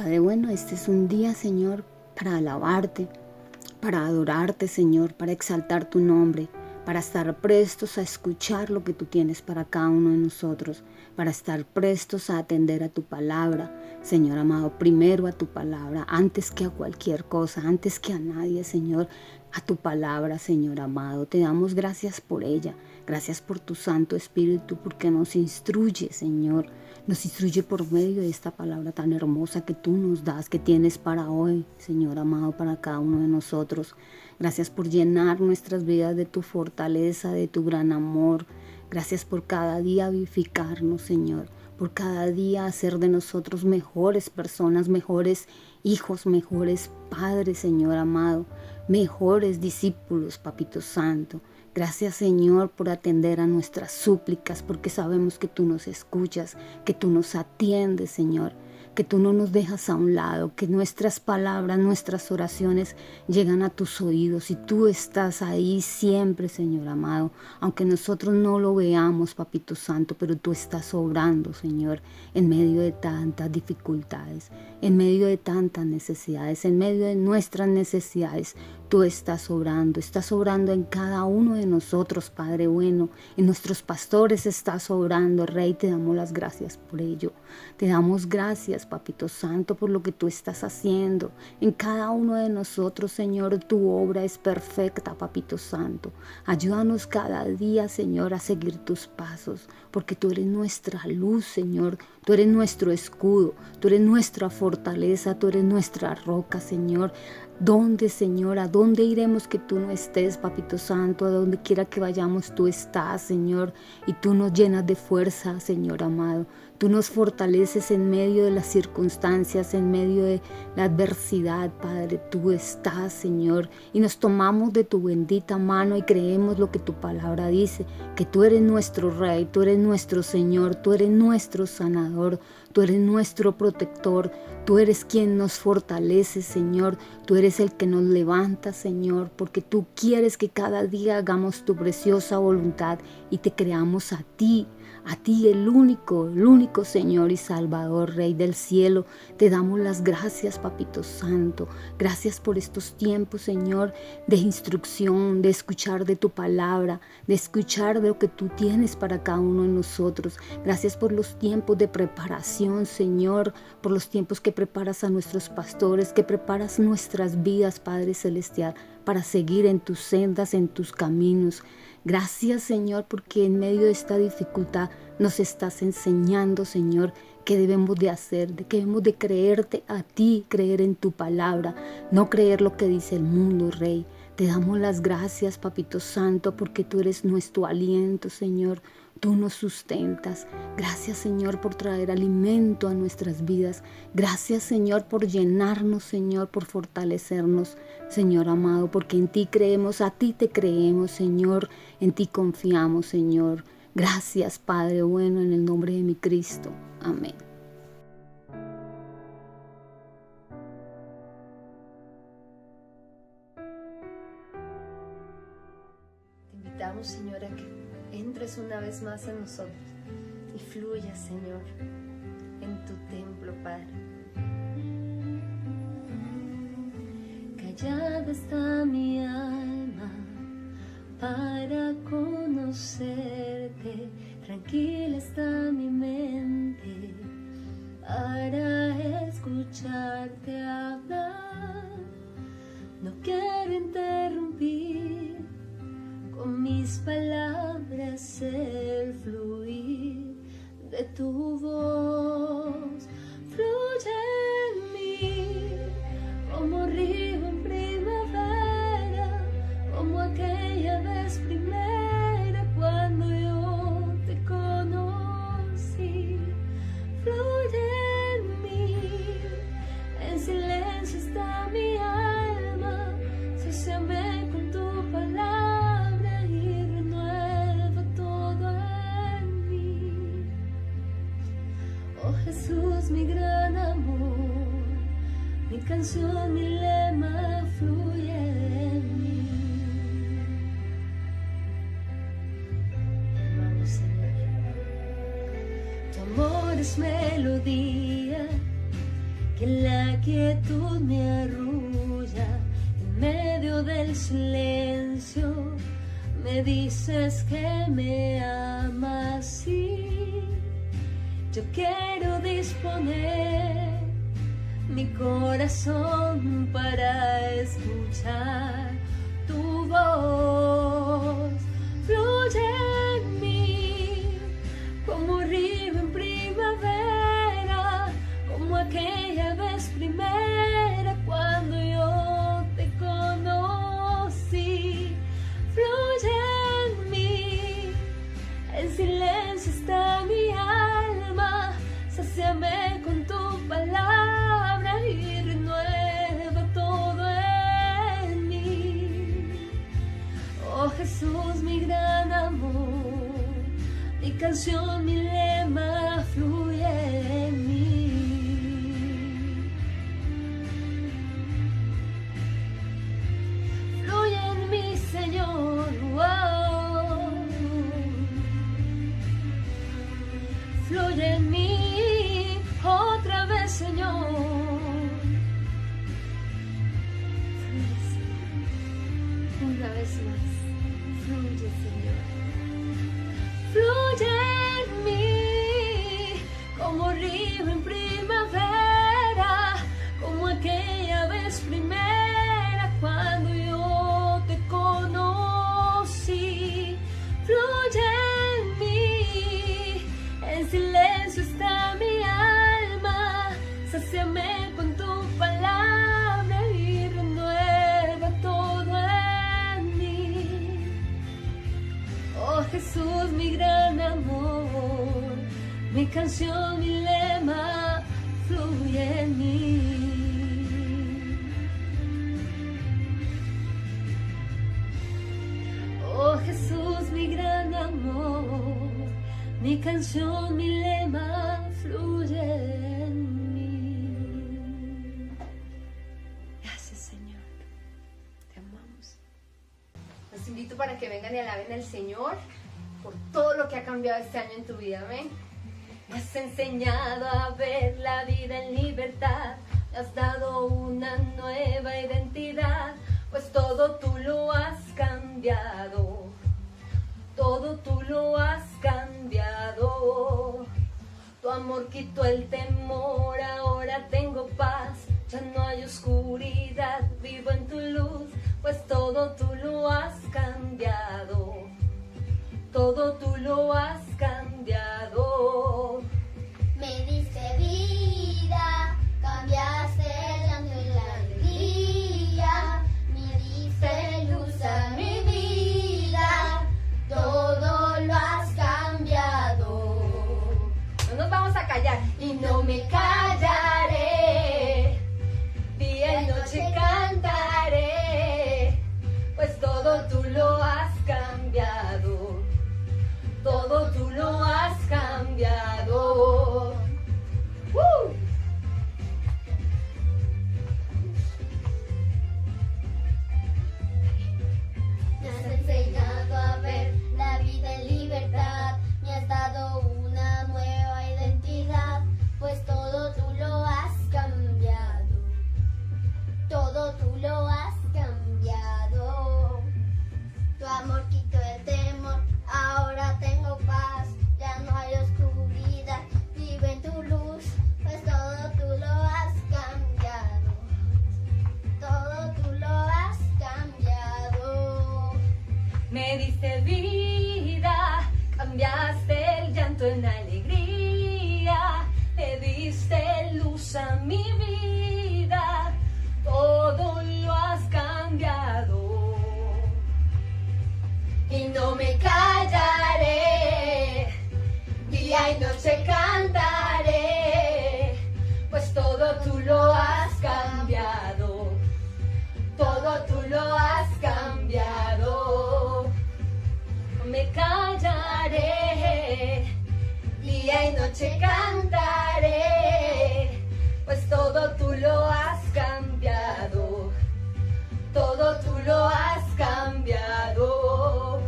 Padre bueno, este es un día, Señor, para alabarte, para adorarte, Señor, para exaltar tu nombre, para estar prestos a escuchar lo que tú tienes para cada uno de nosotros, para estar prestos a atender a tu palabra, Señor amado, primero a tu palabra, antes que a cualquier cosa, antes que a nadie, Señor, a tu palabra, Señor amado. Te damos gracias por ella, gracias por tu Santo Espíritu, porque nos instruye, Señor, nos instruye por medio de esta palabra tan hermosa que tú nos das, que tienes para hoy, Señor amado, para cada uno de nosotros. Gracias por llenar nuestras vidas de tu fortaleza, de tu gran amor. Gracias por cada día vivificarnos, Señor, por cada día hacer de nosotros mejores personas, mejores hijos, mejores padres, Señor amado, mejores discípulos, Papito Santo. Gracias, Señor, por atender a nuestras súplicas, porque sabemos que tú nos escuchas, que tú nos atiendes, Señor, que tú no nos dejas a un lado, que nuestras palabras, nuestras oraciones llegan a tus oídos y tú estás ahí siempre, Señor amado, aunque nosotros no lo veamos, Papito Santo, pero tú estás obrando, Señor, en medio de tantas dificultades, en medio de tantas necesidades, en medio de nuestras necesidades. Tú estás obrando en cada uno de nosotros, Padre bueno, en nuestros pastores estás obrando, Rey, te damos las gracias por ello. Te damos gracias, Papito Santo, por lo que tú estás haciendo en cada uno de nosotros, Señor. Tu obra es perfecta, Papito Santo. Ayúdanos cada día, Señor, a seguir tus pasos, porque tú eres nuestra luz, Señor. Tú eres nuestro escudo, tú eres nuestra fortaleza, tú eres nuestra roca, Señor. ¿Dónde, Señor? ¿A dónde iremos que tú no estés, Papito Santo? A donde quiera que vayamos, tú estás, Señor. Y tú nos llenas de fuerza, Señor amado. Tú nos fortaleces en medio de las circunstancias, en medio de la adversidad, Padre. Tú estás, Señor. Y nos tomamos de tu bendita mano y creemos lo que tu palabra dice, que tú eres nuestro Rey, tú eres nuestro Señor, tú eres nuestro sanador, tú eres nuestro protector, tú eres quien nos fortalece, Señor. Tú eres el que nos levanta, Señor, porque tú quieres que cada día hagamos tu preciosa voluntad y te creamos a ti el único Señor y Salvador, Rey del cielo. Te damos las gracias, Papito Santo. Gracias por estos tiempos, Señor, de instrucción, de escuchar de tu palabra, de escuchar de lo que tú tienes para cada uno de nosotros. Gracias por los tiempos de preparación, Señor, por los tiempos que preparas a nuestros pastores, que preparas nuestras vidas, Padre Celestial, para seguir en tus sendas, en tus caminos. Gracias, Señor, porque en medio de esta dificultad nos estás enseñando, Señor, qué debemos de hacer, de que debemos de creerte a ti, creer en tu palabra, no creer lo que dice el mundo, Rey. Te damos las gracias, Papito Santo, porque tú eres nuestro aliento, Señor. Tú nos sustentas. Gracias, Señor, por traer alimento a nuestras vidas. Gracias, Señor, por llenarnos, Señor, por fortalecernos, Señor amado, porque en ti creemos, a ti te creemos, Señor. En ti confiamos, Señor. Gracias, Padre bueno, en el nombre de mi Cristo. Amén. Te invitamos, Señor, a que entres una vez más en nosotros y fluyas, Señor, en tu templo, Padre. Callada está mi alma para conocerte, tranquila está mi mente para escucharte hablar. No quiero interrumpir con mis palabras el fluir de tu voz. Fluye en mí como río en primavera, como aquella vez primera cuando yo te conocí. Fluye en mí, en silencio está mi alma, sáciame con tu palabra y renueva todo en mí. Oh Jesús, mi gran amor, mi canción, mi lema fluye en mí. Te amamos, Señor. Tu amor es melodía que la quietud me arrulla en medio del silencio. Me dices que me amas, sí. Yo quiero disponer mi corazón para escuchar tu voz. Fluye en mí como río en primavera, como aquella vez primera cuando yo te conocí. Fluye en mí, en silencio está mi alma, sáciame con tu palabra y renueva todo en mí. Oh Jesús, mi gran amor, mi canción, mi lema, fluye en mí. Fluye en mí, Señor, wow. Fluye en mí otra vez, Señor. Fluye, Señor, una vez más. Fluye, Señor. Fluye en mí como río en primavera, como aquella vez primera cuando yo te conocí. Fluye en mí, en silencio está mi alma, sáciame con tu palabra y renueva todo en mí. Oh Jesús, mi gran amor, mi canción, mi lema, fluye en mí. Oh Jesús, mi gran amor, mi canción, mi lema, fluye en mí. Gracias, Señor. Te amamos. Los invito para que vengan y alaben al Señor por todo lo que ha cambiado este año en tu vida. Amén. Me has enseñado a ver la vida en libertad. Me has dado una nueva identidad. Pues todo tú lo has cambiado. Todo tú lo has cambiado. Tu amor quitó el temor, ahora tengo paz. Ya no hay oscuridad, vivo en tu luz. Pues todo tú lo has cambiado. Todo tú lo has cambiado. Me diste vida, cambiaste el llanto en la alegría. Me diste luz a mi vida. Todo lo has cambiado. No nos vamos a callar. Y no me callaré. Día y noche cantaré. Pues todo tú lo has cambiado. Todo tú lo has cambiado. Me has enseñado a ver la vida en libertad. Me has dado una nueva identidad. Pues todo tú lo has cambiado. Todo tú lo has cambiado. Tu amor quitó el temor, ahora tengo paz. Ya no hay oscuridad, vivo en tu luz. Pues todo tú lo has cambiado. Todo tú lo has cambiado. Me diste vida, cambiaste el llanto en alegría. Le diste luz a mi vida. Todo lo has cambiado. Y no me callaré, día y noche cantaré, Pues todo tú lo has cambiado. Todo tú lo has cambiado. No me callaré. Día y noche cantaré. Pues todo tú lo has cambiado. Todo tú lo has cambiado.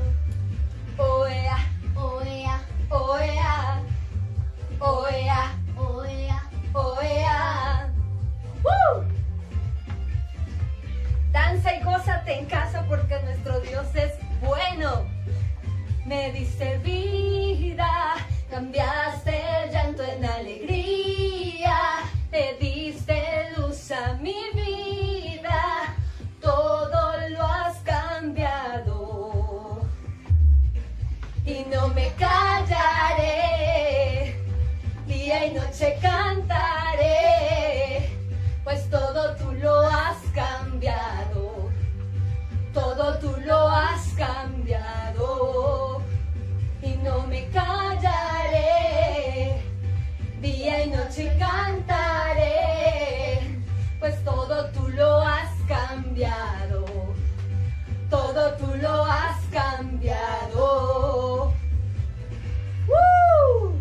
me diste vida, cambiaste el llanto en alegría, le diste luz a mi vida, todo lo has cambiado. Y no me callaré, día y noche cantaré, pues todo tú lo has cambiado, todo tú lo has cambiado. Y no me callaré, día y noche cantaré, pues todo tú lo has cambiado, todo tú lo has cambiado. ¡Woo!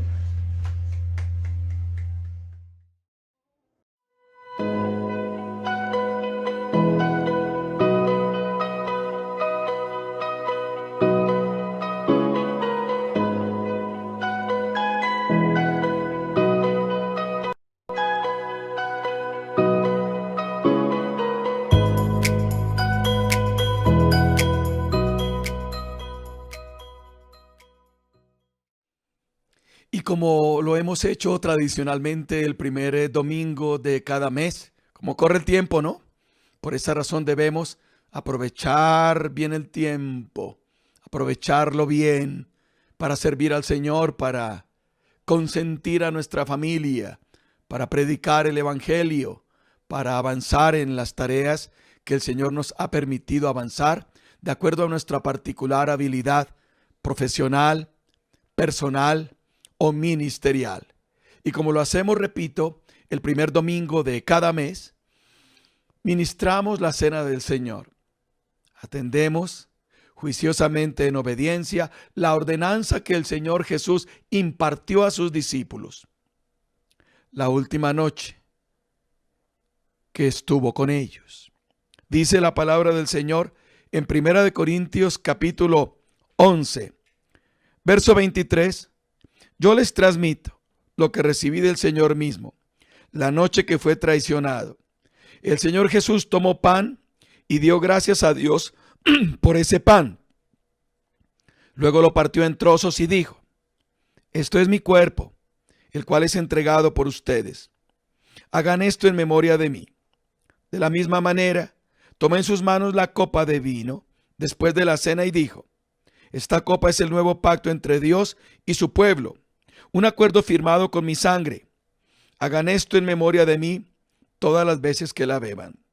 Y como lo hemos hecho tradicionalmente el primer domingo de cada mes, como corre el tiempo, ¿no? Por esa razón debemos aprovechar bien el tiempo, aprovecharlo bien para servir al Señor, para consentir a nuestra familia, para predicar el Evangelio, para avanzar en las tareas que el Señor nos ha permitido avanzar de acuerdo a nuestra particular habilidad profesional, personal o ministerial. Y como lo hacemos, repito, el primer domingo de cada mes, ministramos la cena del Señor. Atendemos juiciosamente en obediencia la ordenanza que el Señor Jesús impartió a sus discípulos la última noche que estuvo con ellos. Dice la palabra del Señor en 1 Corintios capítulo 11, verso 23. Yo les transmito lo que recibí del Señor mismo, la noche que fue traicionado. El Señor Jesús tomó pan y dio gracias a Dios por ese pan. Luego lo partió en trozos y dijo: esto es mi cuerpo, el cual es entregado por ustedes. Hagan esto en memoria de mí. De la misma manera, tomó en sus manos la copa de vino después de la cena y dijo: esta copa es el nuevo pacto entre Dios y su pueblo, un acuerdo firmado con mi sangre. Hagan esto en memoria de mí todas las veces que la beban.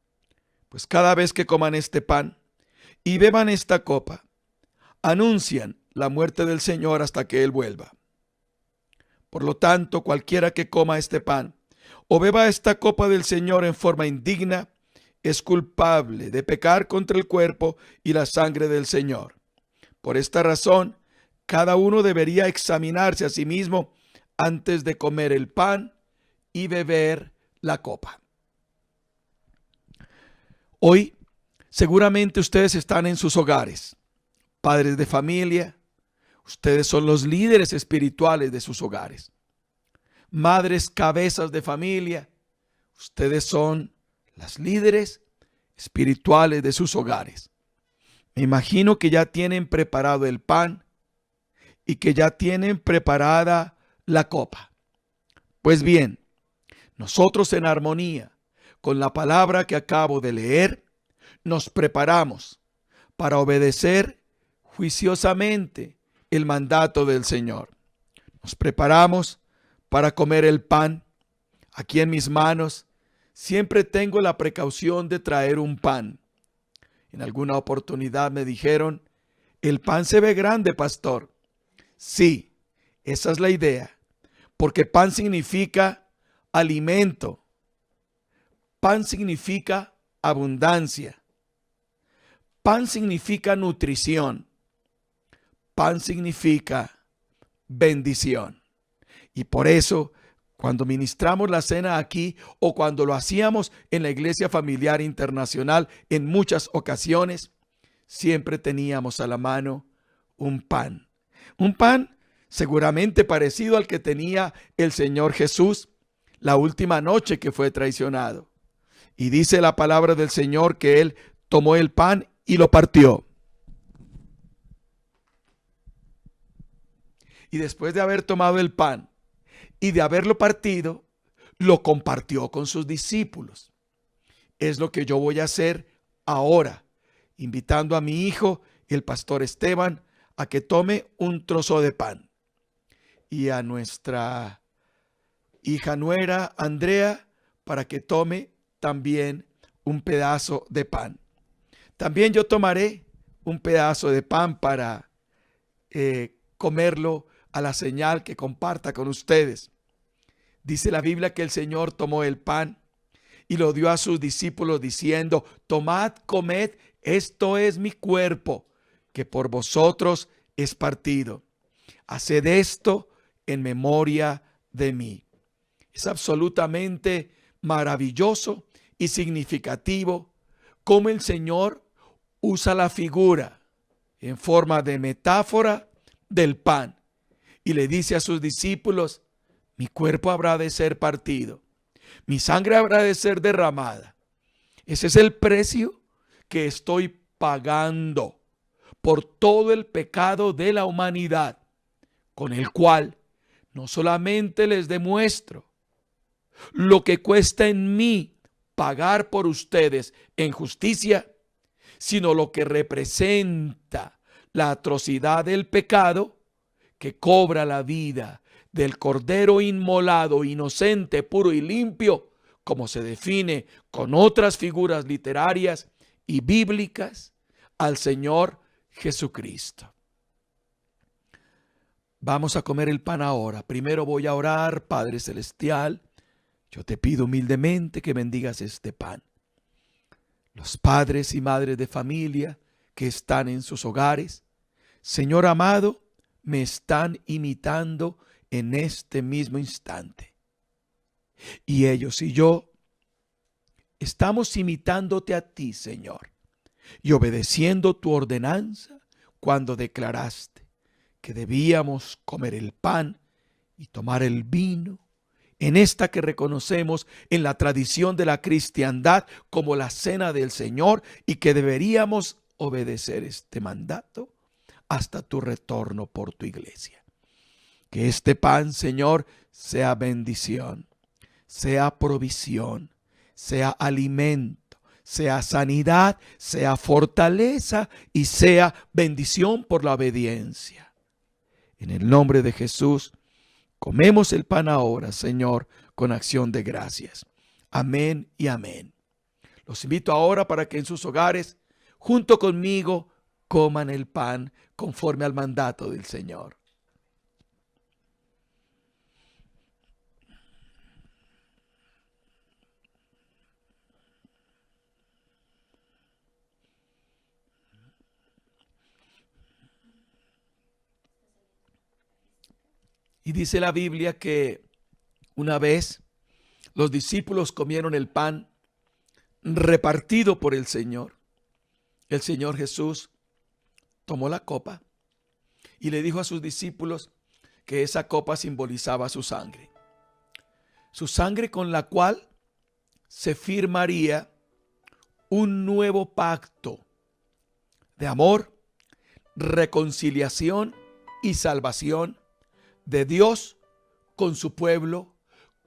Pues cada vez que coman este pan y beban esta copa, anuncian la muerte del Señor hasta que Él vuelva. Por lo tanto, cualquiera que coma este pan o beba esta copa del Señor en forma indigna, es culpable de pecar contra el cuerpo y la sangre del Señor. Por esta razón, cada uno debería examinarse a sí mismo antes de comer el pan y beber la copa. Hoy, seguramente ustedes están en sus hogares, padres de familia. Ustedes son los líderes espirituales de sus hogares. Madres, cabezas de familia. Ustedes son las líderes espirituales de sus hogares. Me imagino que ya tienen preparado el pan y que ya tienen preparada la copa. Pues bien, nosotros en armonía con la palabra que acabo de leer, nos preparamos para obedecer juiciosamente el mandato del Señor. Nos preparamos para comer el pan. Aquí en mis manos siempre tengo la precaución de traer un pan. En alguna oportunidad me dijeron: el pan se ve grande, pastor. Sí, esa es la idea, porque pan significa alimento. Pan significa abundancia. Pan significa nutrición. Pan significa bendición. Y por eso, cuando ministramos la cena aquí o cuando lo hacíamos en la Iglesia Familiar Internacional en muchas ocasiones, siempre teníamos a la mano un pan. Un pan seguramente parecido al que tenía el Señor Jesús la última noche que fue traicionado. Y dice la palabra del Señor que Él tomó el pan y lo partió. Y después de haber tomado el pan y de haberlo partido, lo compartió con sus discípulos. Es lo que yo voy a hacer ahora, invitando a mi hijo, el pastor Esteban, a que tome un trozo de pan. Y a nuestra hija nuera, Andrea, para que tome también un pedazo de pan. También yo tomaré un pedazo de pan para comerlo a la señal que comparta con ustedes. Dice la Biblia que el Señor tomó el pan y lo dio a sus discípulos diciendo: tomad, comed, esto es mi cuerpo, que por vosotros es partido. Haced esto en memoria de mí. Es absolutamente maravilloso y significativo cómo el Señor usa la figura en forma de metáfora del pan y le dice a sus discípulos: mi cuerpo habrá de ser partido, mi sangre habrá de ser derramada. Ese es el precio que estoy pagando por todo el pecado de la humanidad, con el cual no solamente les demuestro lo que cuesta en mí pagar por ustedes en justicia, sino lo que representa la atrocidad del pecado que cobra la vida del Cordero inmolado, inocente, puro y limpio, como se define con otras figuras literarias y bíblicas, al Señor Jesucristo. Vamos a comer el pan ahora. Primero voy a orar. Padre Celestial, yo te pido humildemente que bendigas este pan. Los padres y madres de familia que están en sus hogares, Señor amado, me están imitando en este mismo instante. Y ellos y yo estamos imitándote a ti, Señor, y obedeciendo tu ordenanza cuando declaraste que debíamos comer el pan y tomar el vino en esta que reconocemos en la tradición de la cristiandad como la cena del Señor, y que deberíamos obedecer este mandato hasta tu retorno por tu iglesia. Que este pan, Señor, sea bendición, sea provisión, sea alimento, sea sanidad, sea fortaleza y sea bendición por la obediencia. En el nombre de Jesús, comemos el pan ahora, Señor, con acción de gracias. Amén y amén. Los invito ahora para que en sus hogares, junto conmigo, coman el pan conforme al mandato del Señor. Y dice la Biblia que una vez los discípulos comieron el pan repartido por el Señor Jesús tomó la copa y le dijo a sus discípulos que esa copa simbolizaba su sangre con la cual se firmaría un nuevo pacto de amor, reconciliación y salvación de Dios con su pueblo,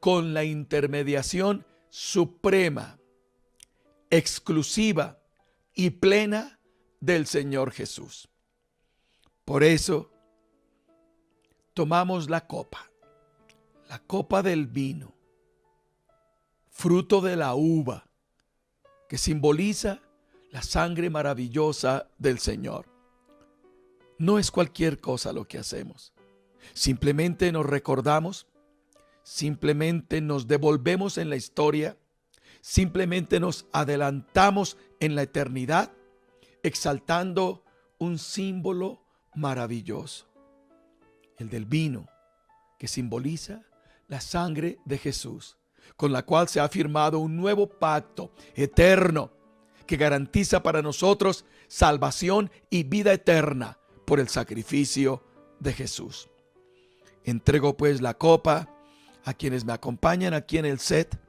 con la intermediación suprema, exclusiva y plena del Señor Jesús. Por eso tomamos la copa del vino, fruto de la uva, que simboliza la sangre maravillosa del Señor. No es cualquier cosa lo que hacemos. Simplemente nos recordamos, simplemente nos devolvemos en la historia, simplemente nos adelantamos en la eternidad, exaltando un símbolo maravilloso, el del vino, que simboliza la sangre de Jesús, con la cual se ha firmado un nuevo pacto eterno que garantiza para nosotros salvación y vida eterna por el sacrificio de Jesús. Entrego pues la copa a quienes me acompañan aquí en el set,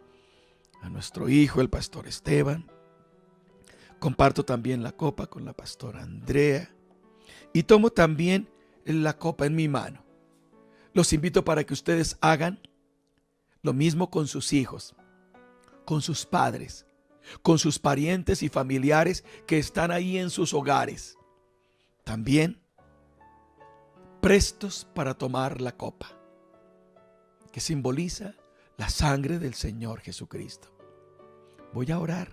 a nuestro hijo, el pastor Esteban. Comparto también la copa con la pastora Andrea y tomo también la copa en mi mano. Los invito para que ustedes hagan lo mismo con sus hijos, con sus padres, con sus parientes y familiares que están ahí en sus hogares. También prestos para tomar la copa, que simboliza la sangre del Señor Jesucristo. Voy a orar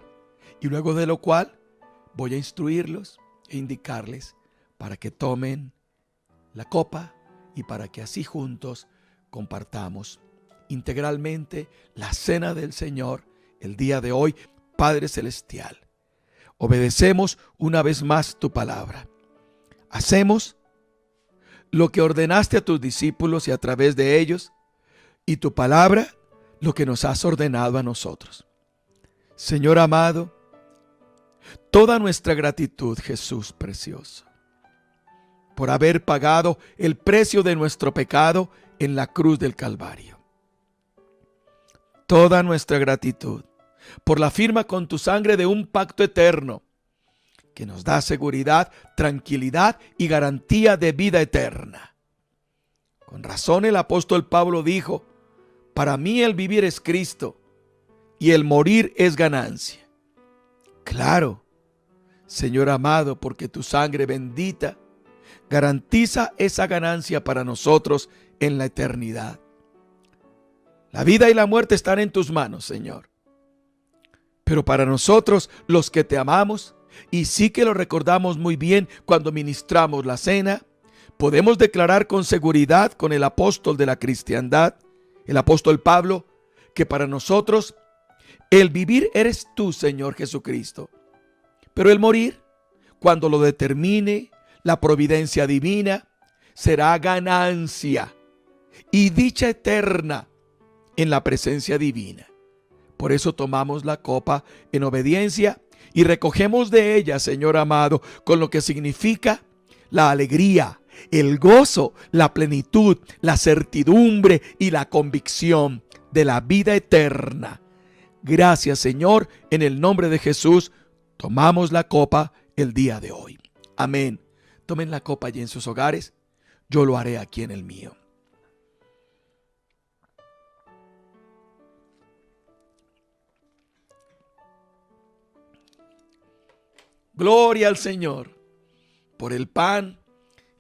y luego de lo cual voy a instruirlos e indicarles para que tomen la copa y para que así juntos compartamos integralmente la cena del Señor el día de hoy. Padre Celestial, obedecemos una vez más tu palabra. Hacemos lo que ordenaste a tus discípulos y a través de ellos, y tu palabra lo que nos has ordenado a nosotros. Señor amado, toda nuestra gratitud, Jesús precioso, por haber pagado el precio de nuestro pecado en la cruz del Calvario. Toda nuestra gratitud por la firma con tu sangre de un pacto eterno que nos da seguridad, tranquilidad y garantía de vida eterna. Con razón el apóstol Pablo dijo: para mí el vivir es Cristo y el morir es ganancia. Claro, Señor amado, porque tu sangre bendita garantiza esa ganancia para nosotros en la eternidad. La vida y la muerte están en tus manos, Señor. Pero para nosotros, los que te amamos, y sí que lo recordamos muy bien cuando ministramos la cena, podemos declarar con seguridad con el apóstol de la cristiandad, el apóstol Pablo, que para nosotros el vivir eres tú, Señor Jesucristo. Pero el morir, cuando lo determine la providencia divina, será ganancia y dicha eterna en la presencia divina. Por eso tomamos la copa en obediencia y recogemos de ella, Señor amado, con lo que significa la alegría, el gozo, la plenitud, la certidumbre y la convicción de la vida eterna. Gracias, Señor, en el nombre de Jesús, tomamos la copa el día de hoy. Amén. Tomen la copa allí en sus hogares, yo lo haré aquí en el mío. Gloria al Señor por el pan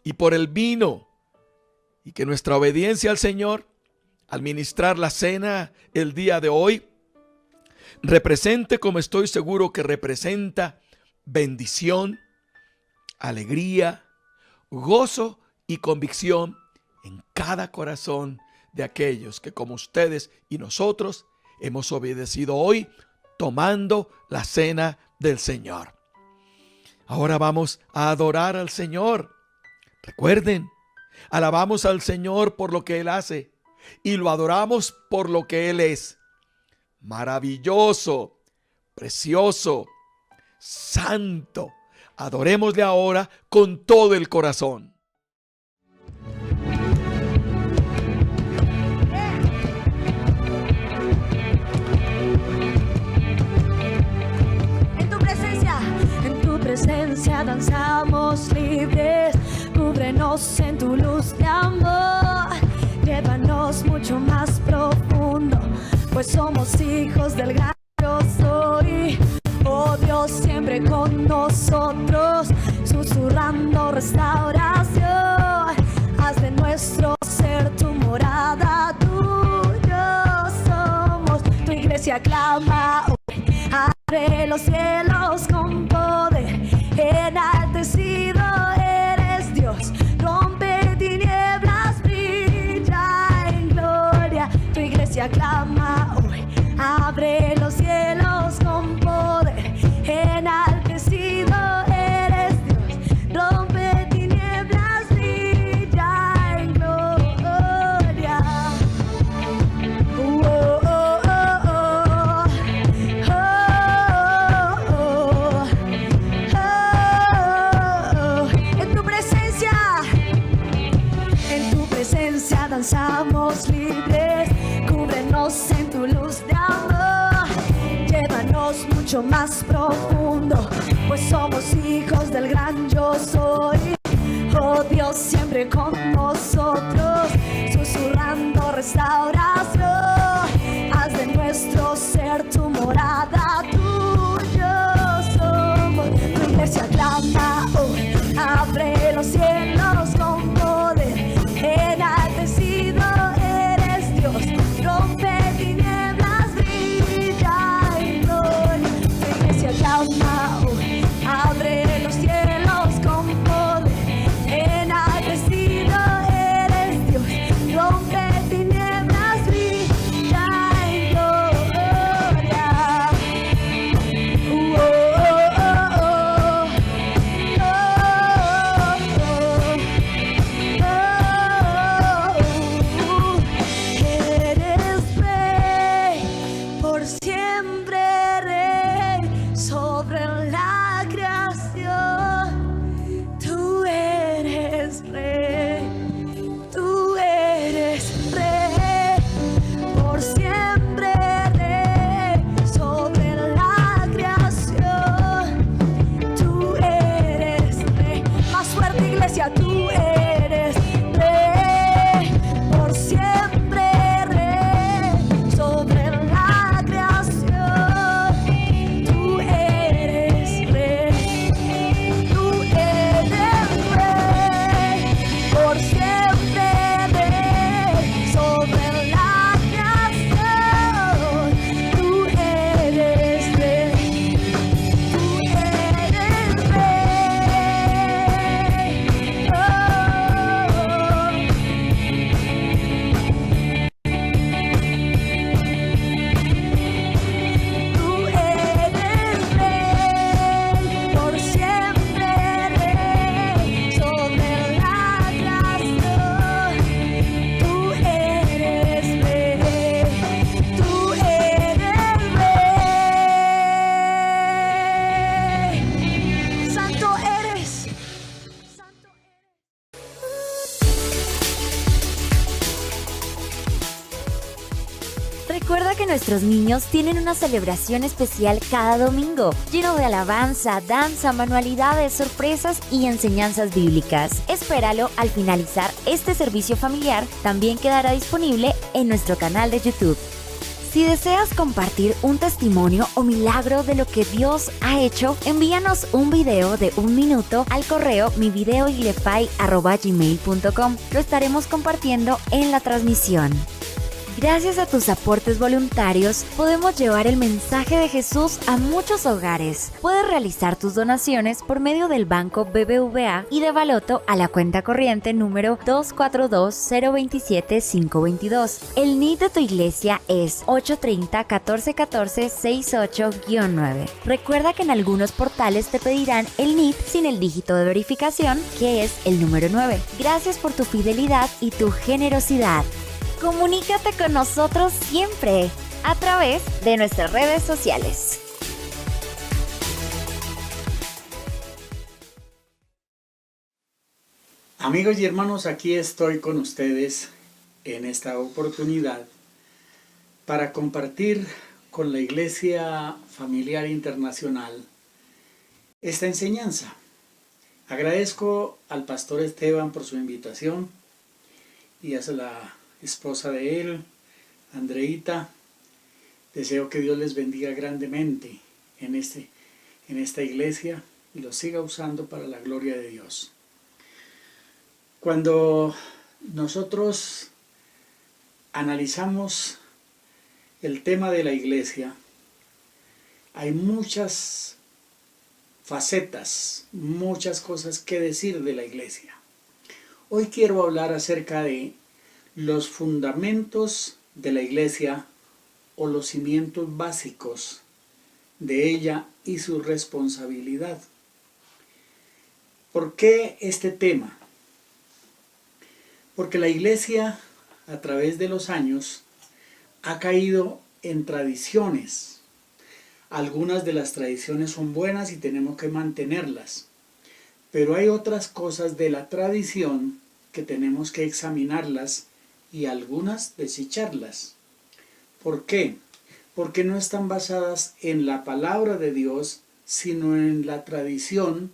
y por el vino, y que nuestra obediencia al Señor al ministrar la cena el día de hoy represente, como estoy seguro que representa, bendición, alegría, gozo y convicción en cada corazón de aquellos que, como ustedes y nosotros, hemos obedecido hoy tomando la cena del Señor. Ahora vamos a adorar al Señor. Recuerden, alabamos al Señor por lo que Él hace y lo adoramos por lo que Él es. Maravilloso, precioso, santo. Adorémosle ahora con todo el corazón. En tu presencia danzamos libres, cúbrenos en tu luz de amor, llévanos mucho más profundo, pues somos hijos del gran yo soy. Oh Dios, siempre con nosotros, susurrando restauración. Haz de nuestro ser tu morada, tuyo somos. Tu iglesia clama hoy, abre los cielos con poder. Enaltecido eres Dios, rompe tinieblas, brilla en gloria. Tu iglesia clama hoy, abre los cielos con poder. Enaltecido eres Dios, rompe tinieblas, brilla en gloria. Oh, oh, oh, oh, oh, oh, oh. En tu presencia danzamos libres, cúbrenos en tu luz de amor, llévanos mucho más profundo, pues somos hijos del gran yo soy. Oh Dios siempre con nosotros, susurrando restauración. Haz de nuestro ser tu morada, tuyo somos. Tu iglesia clama hoy, abre los cielos con poder. Enaltecido eres Dios, rompe tinieblas, brilla en gloria. Tu iglesia clama hoy, abre los cielos con poder. Enaltecido eres Dios, rompe tinieblas, brilla en gloria. Oh, oh, oh, eres rey, por siempre rey, sobre la creación. Tú eres rey, tú eres rey, por siempre rey, sobre la creación. Tú eres rey, más fuerte iglesia, tú eres rey, por siempre rey, sobre la creación. Tú eres rey, tú eres rey, por siempre rey, sobre la creación. Tú eres rey, tú eres rey. Tú eres rey, por siempre rey, sobre la creación. Tú eres rey, tú eres rey. Santo eres, santo eres. Recuerda que nuestros niños tienen una celebración especial cada domingo, lleno de alabanza, danza, manualidades, sorpresas y enseñanzas bíblicas. Espéralo al finalizar este servicio familiar, también quedará disponible en nuestro canal de YouTube. Si deseas compartir un testimonio o milagro de lo que Dios ha hecho, envíanos un video de 1 minuto al correo mivideoiglepay@gmail.com. Lo estaremos compartiendo en la transmisión. Gracias a tus aportes voluntarios, podemos llevar el mensaje de Jesús a muchos hogares. Puedes realizar tus donaciones por medio del Banco BBVA y de Baloto a la cuenta corriente número 242-027-522. El NID de tu iglesia es 830-1414-68-9. Recuerda que en algunos portales te pedirán el NID sin el dígito de verificación, que es el número 9. Gracias por tu fidelidad y tu generosidad. Comunícate con nosotros siempre a través de nuestras redes sociales. Amigos y hermanos, aquí estoy con ustedes en esta oportunidad para compartir con la Iglesia Familiar Internacional esta enseñanza. Agradezco al pastor Esteban por su invitación y a la esposa de él, Andreita. Deseo que Dios les bendiga grandemente en esta iglesia y los siga usando para la gloria de Dios. Cuando nosotros analizamos el tema de la iglesia, hay muchas facetas, muchas cosas que decir de la iglesia. Hoy quiero hablar acerca de los fundamentos de la iglesia o los cimientos básicos de ella y su responsabilidad. ¿Por qué este tema? Porque la iglesia a través de los años ha caído en tradiciones. Algunas de las tradiciones son buenas y tenemos que mantenerlas, pero hay otras cosas de la tradición que tenemos que examinarlas y algunas desecharlas. ¿Por qué? Porque no están basadas en la palabra de Dios, sino en la tradición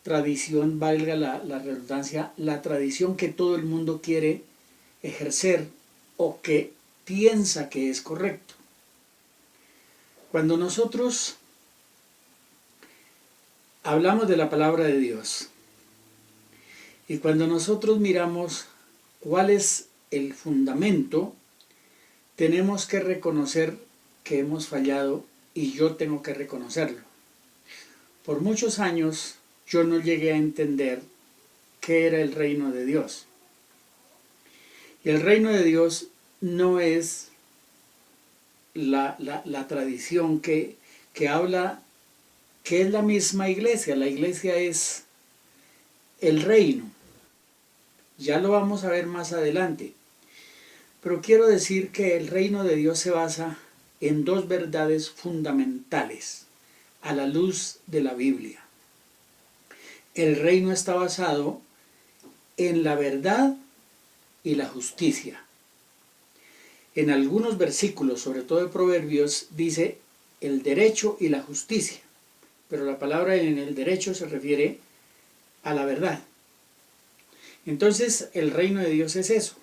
tradición, valga la redundancia, la tradición que todo el mundo quiere ejercer o que piensa que es correcto. Cuando nosotros hablamos de la palabra de Dios y cuando nosotros miramos cuál es el fundamento, tenemos que reconocer que hemos fallado y yo tengo que reconocerlo. Por muchos años yo no llegué a entender qué era el reino de Dios. Y el reino de Dios no es la tradición que habla que es la misma iglesia. La iglesia es el reino. Ya lo vamos a ver más adelante. Pero quiero decir que el reino de Dios se basa en dos verdades fundamentales a la luz de la Biblia. El reino está basado en la verdad y la justicia. En algunos versículos, sobre todo de Proverbios, dice el derecho y la justicia. Pero la palabra en el derecho se refiere a la verdad. Entonces, el reino de Dios es eso.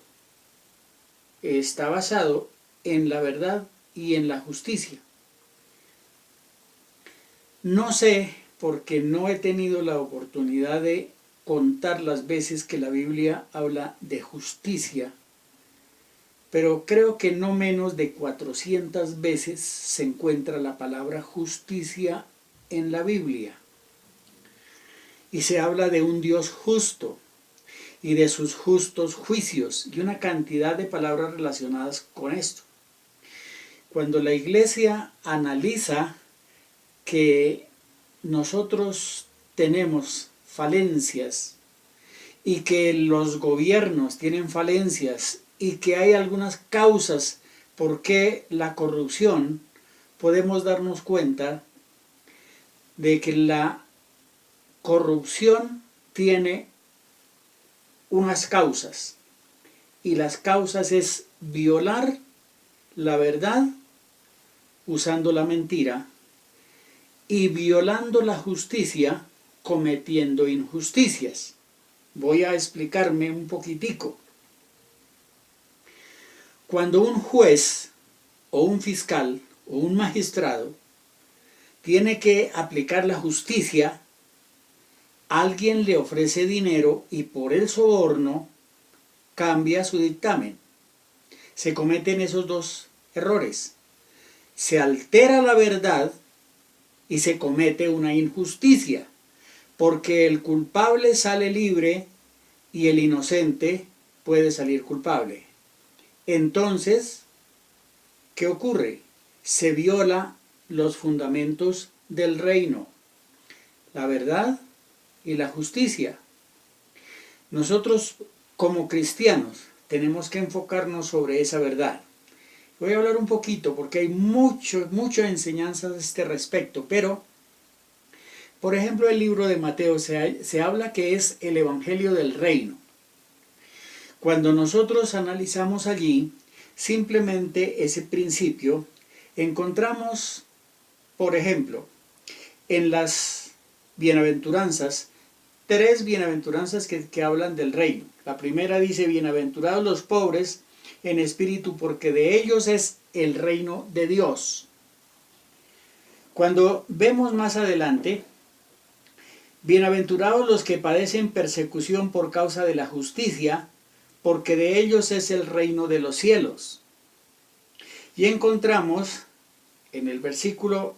Está basado en la verdad y en la justicia. No sé, porque no he tenido la oportunidad de contar las veces que la Biblia habla de justicia, pero creo que no menos de 400 veces se encuentra la palabra justicia en la Biblia. Y se habla de un Dios justo y de sus justos juicios y una cantidad de palabras relacionadas con esto. Cuando la iglesia analiza que nosotros tenemos falencias y que los gobiernos tienen falencias y que hay algunas causas por qué la corrupción, podemos darnos cuenta de que la corrupción tiene unas causas y las causas es violar la verdad usando la mentira y violando la justicia cometiendo injusticias. Voy a explicarme un poquitico. Cuando un juez o un fiscal o un magistrado tiene que aplicar la justicia, alguien le ofrece dinero y por el soborno cambia su dictamen. Se cometen esos dos errores. Se altera la verdad y se comete una injusticia, porque el culpable sale libre y el inocente puede salir culpable. Entonces, ¿qué ocurre? Se viola los fundamentos del reino, la verdad y la justicia. Nosotros como cristianos tenemos que enfocarnos sobre esa verdad. Voy a hablar un poquito porque hay muchas enseñanzas a este respecto, pero por ejemplo el libro de Mateo se habla que es el evangelio del reino. Cuando nosotros analizamos allí simplemente ese principio, encontramos, por ejemplo, en las bienaventuranzas, 3 bienaventuranzas que hablan del reino. La primera dice: bienaventurados los pobres en espíritu, porque de ellos es el reino de Dios. Cuando vemos más adelante, bienaventurados los que padecen persecución por causa de la justicia, porque de ellos es el reino de los cielos. Y encontramos en el versículo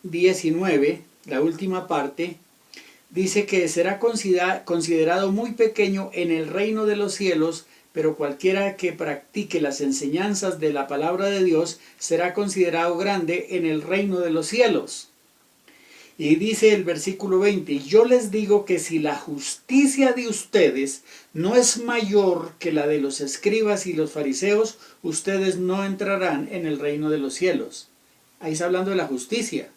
19, la última parte, dice que será considerado muy pequeño en el reino de los cielos, pero cualquiera que practique las enseñanzas de la palabra de Dios será considerado grande en el reino de los cielos. Y dice el versículo 20: yo les digo que si la justicia de ustedes no es mayor que la de los escribas y los fariseos, ustedes no entrarán en el reino de los cielos. Ahí está hablando de la justicia.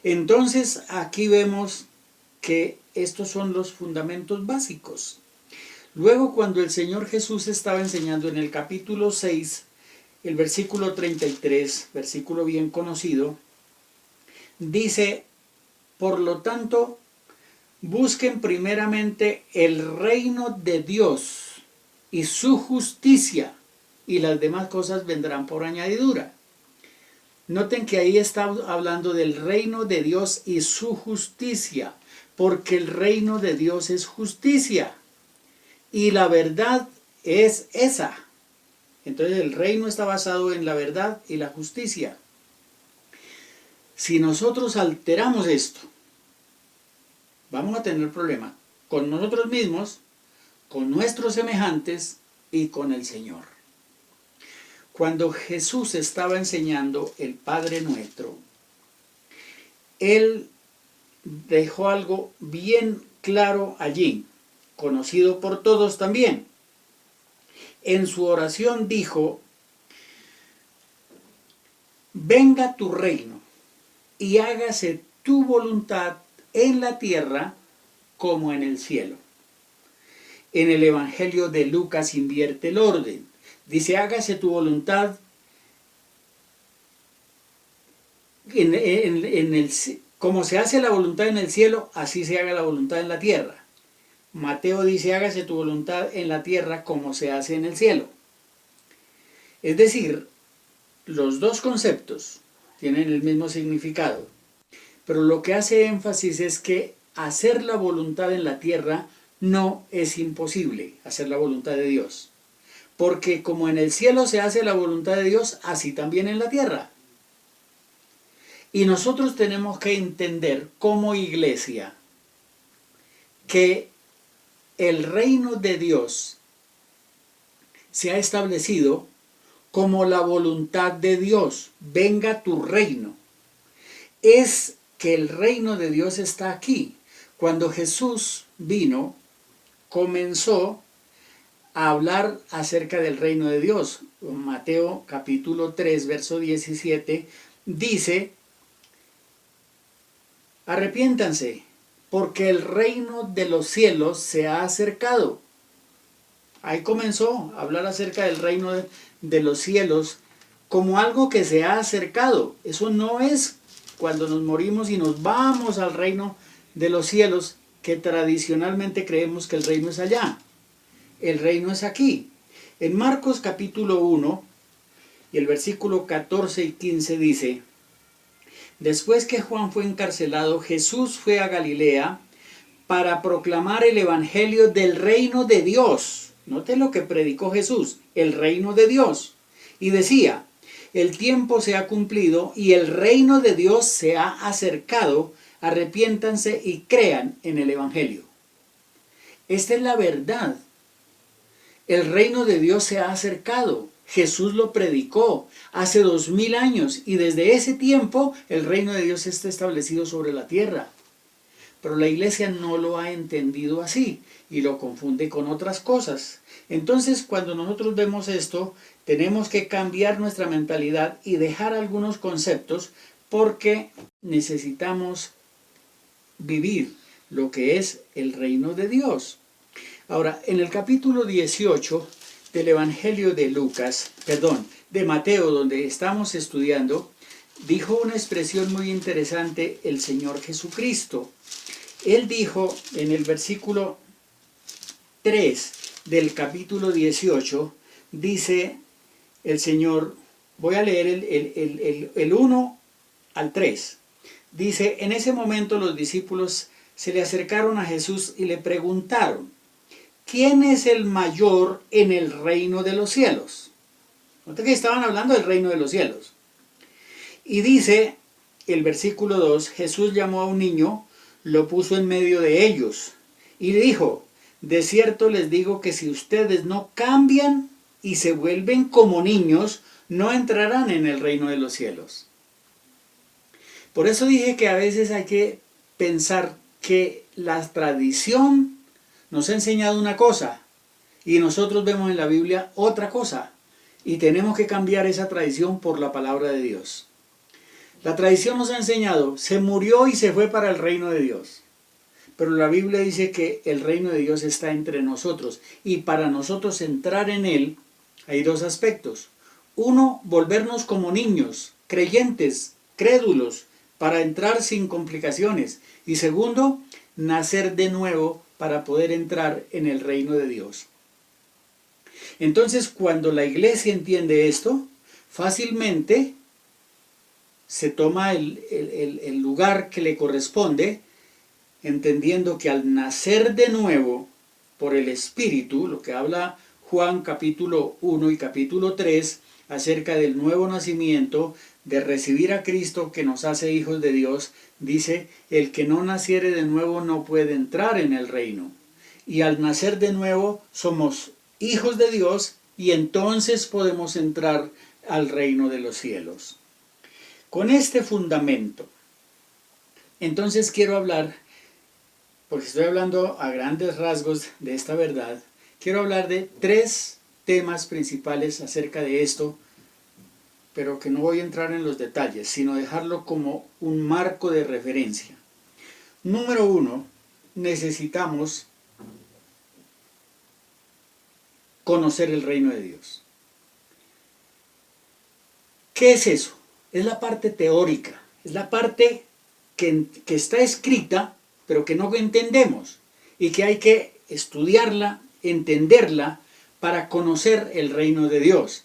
Entonces aquí vemos que estos son los fundamentos básicos. Luego, cuando el Señor Jesús estaba enseñando en el capítulo 6, el versículo 33, versículo bien conocido, dice, por lo tanto, busquen primeramente el reino de Dios y su justicia, y las demás cosas vendrán por añadidura. Noten que ahí está hablando del reino de Dios y su justicia, porque el reino de Dios es justicia y la verdad es esa. Entonces el reino está basado en la verdad y la justicia. Si nosotros alteramos esto, vamos a tener problemas con nosotros mismos, con nuestros semejantes y con el Señor. Cuando Jesús estaba enseñando el Padre Nuestro, Él dejó algo bien claro allí, conocido por todos también. En su oración dijo, venga tu reino y hágase tu voluntad en la tierra como en el cielo. En el Evangelio de Lucas invierte el orden. Dice, hágase tu voluntad como se hace la voluntad en el cielo, así se haga la voluntad en la tierra. Mateo dice, hágase tu voluntad en la tierra como se hace en el cielo. Es decir, los dos conceptos tienen el mismo significado, pero lo que hace énfasis es que hacer la voluntad en la tierra no es imposible, hacer la voluntad de Dios. Porque como en el cielo se hace la voluntad de Dios, así también en la tierra. Y nosotros tenemos que entender como iglesia que el reino de Dios se ha establecido como la voluntad de Dios. Venga tu reino. Es que el reino de Dios está aquí. Cuando Jesús vino, comenzó a hablar acerca del reino de Dios. Mateo capítulo 3, verso 17, dice, arrepiéntanse, porque el reino de los cielos se ha acercado. Ahí comenzó a hablar acerca del reino de los cielos como algo que se ha acercado. Eso no es cuando nos morimos y nos vamos al reino de los cielos, que tradicionalmente creemos que el reino es allá. El reino es aquí. En Marcos capítulo 1 y el versículo 14 y 15 dice, después que Juan fue encarcelado, Jesús fue a Galilea para proclamar el evangelio del reino de Dios. Note lo que predicó Jesús, el reino de Dios. Y decía, el tiempo se ha cumplido y el reino de Dios se ha acercado, arrepiéntanse y crean en el evangelio. Esta es la verdad. El reino de Dios se ha acercado. Jesús lo predicó hace 2000 años y desde ese tiempo el reino de Dios está establecido sobre la tierra. Pero la iglesia no lo ha entendido así y lo confunde con otras cosas. Entonces, cuando nosotros vemos esto, tenemos que cambiar nuestra mentalidad y dejar algunos conceptos porque necesitamos vivir lo que es el reino de Dios. Ahora, en el capítulo 18 del Evangelio de Mateo, donde estamos estudiando, dijo una expresión muy interesante el Señor Jesucristo. Él dijo en el versículo 3 del capítulo 18, dice el Señor, voy a leer el 1 al 3. Dice, en ese momento los discípulos se le acercaron a Jesús y le preguntaron, ¿quién es el mayor en el reino de los cielos? Noten que estaban hablando del reino de los cielos. Y dice el versículo 2, Jesús llamó a un niño, lo puso en medio de ellos y dijo, de cierto les digo que si ustedes no cambian y se vuelven como niños, no entrarán en el reino de los cielos. Por eso dije que a veces hay que pensar que la tradición nos ha enseñado una cosa y nosotros vemos en la Biblia otra cosa y tenemos que cambiar esa tradición por la palabra de Dios. La tradición nos ha enseñado, se murió y se fue para el reino de Dios. Pero la Biblia dice que el reino de Dios está entre nosotros y para nosotros entrar en él hay dos aspectos. Uno, volvernos como niños, creyentes, crédulos, para entrar sin complicaciones. Y segundo, nacer de nuevo para poder entrar en el reino de Dios. Entonces, cuando la iglesia entiende esto, fácilmente se toma el lugar que le corresponde, entendiendo que al nacer de nuevo por el Espíritu, lo que habla Juan capítulo 1 y capítulo 3, acerca del nuevo nacimiento, de recibir a Cristo que nos hace hijos de Dios, dice, el que no naciere de nuevo no puede entrar en el reino. Y al nacer de nuevo somos hijos de Dios y entonces podemos entrar al reino de los cielos. Con este fundamento, entonces quiero hablar, porque estoy hablando a grandes rasgos de esta verdad, quiero hablar de 3 temas principales acerca de esto, pero que no voy a entrar en los detalles, sino dejarlo como un marco de referencia. Número 1, necesitamos conocer el reino de Dios. ¿Qué es eso? Es la parte teórica, es la parte que está escrita, pero que no entendemos y que hay que estudiarla, entenderla para conocer el reino de Dios.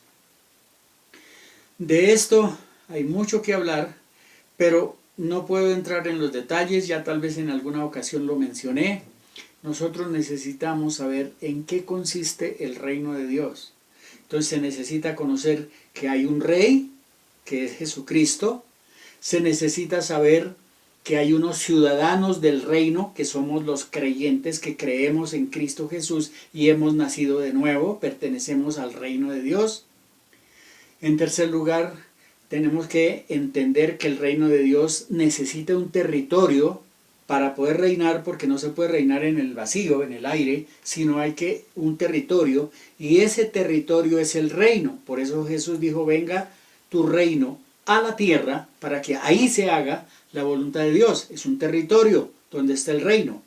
De esto hay mucho que hablar, pero no puedo entrar en los detalles, ya tal vez en alguna ocasión lo mencioné. Nosotros necesitamos saber en qué consiste el reino de Dios. Entonces se necesita conocer que hay un rey, que es Jesucristo. Se necesita saber que hay unos ciudadanos del reino, que somos los creyentes que creemos en Cristo Jesús y hemos nacido de nuevo, pertenecemos al reino de Dios. En tercer lugar, tenemos que entender que el reino de Dios necesita un territorio para poder reinar, porque no se puede reinar en el vacío, en el aire, sino hay que un territorio, y ese territorio es el reino. Por eso Jesús dijo, venga tu reino a la tierra, para que ahí se haga la voluntad de Dios. Es un territorio donde está el reino.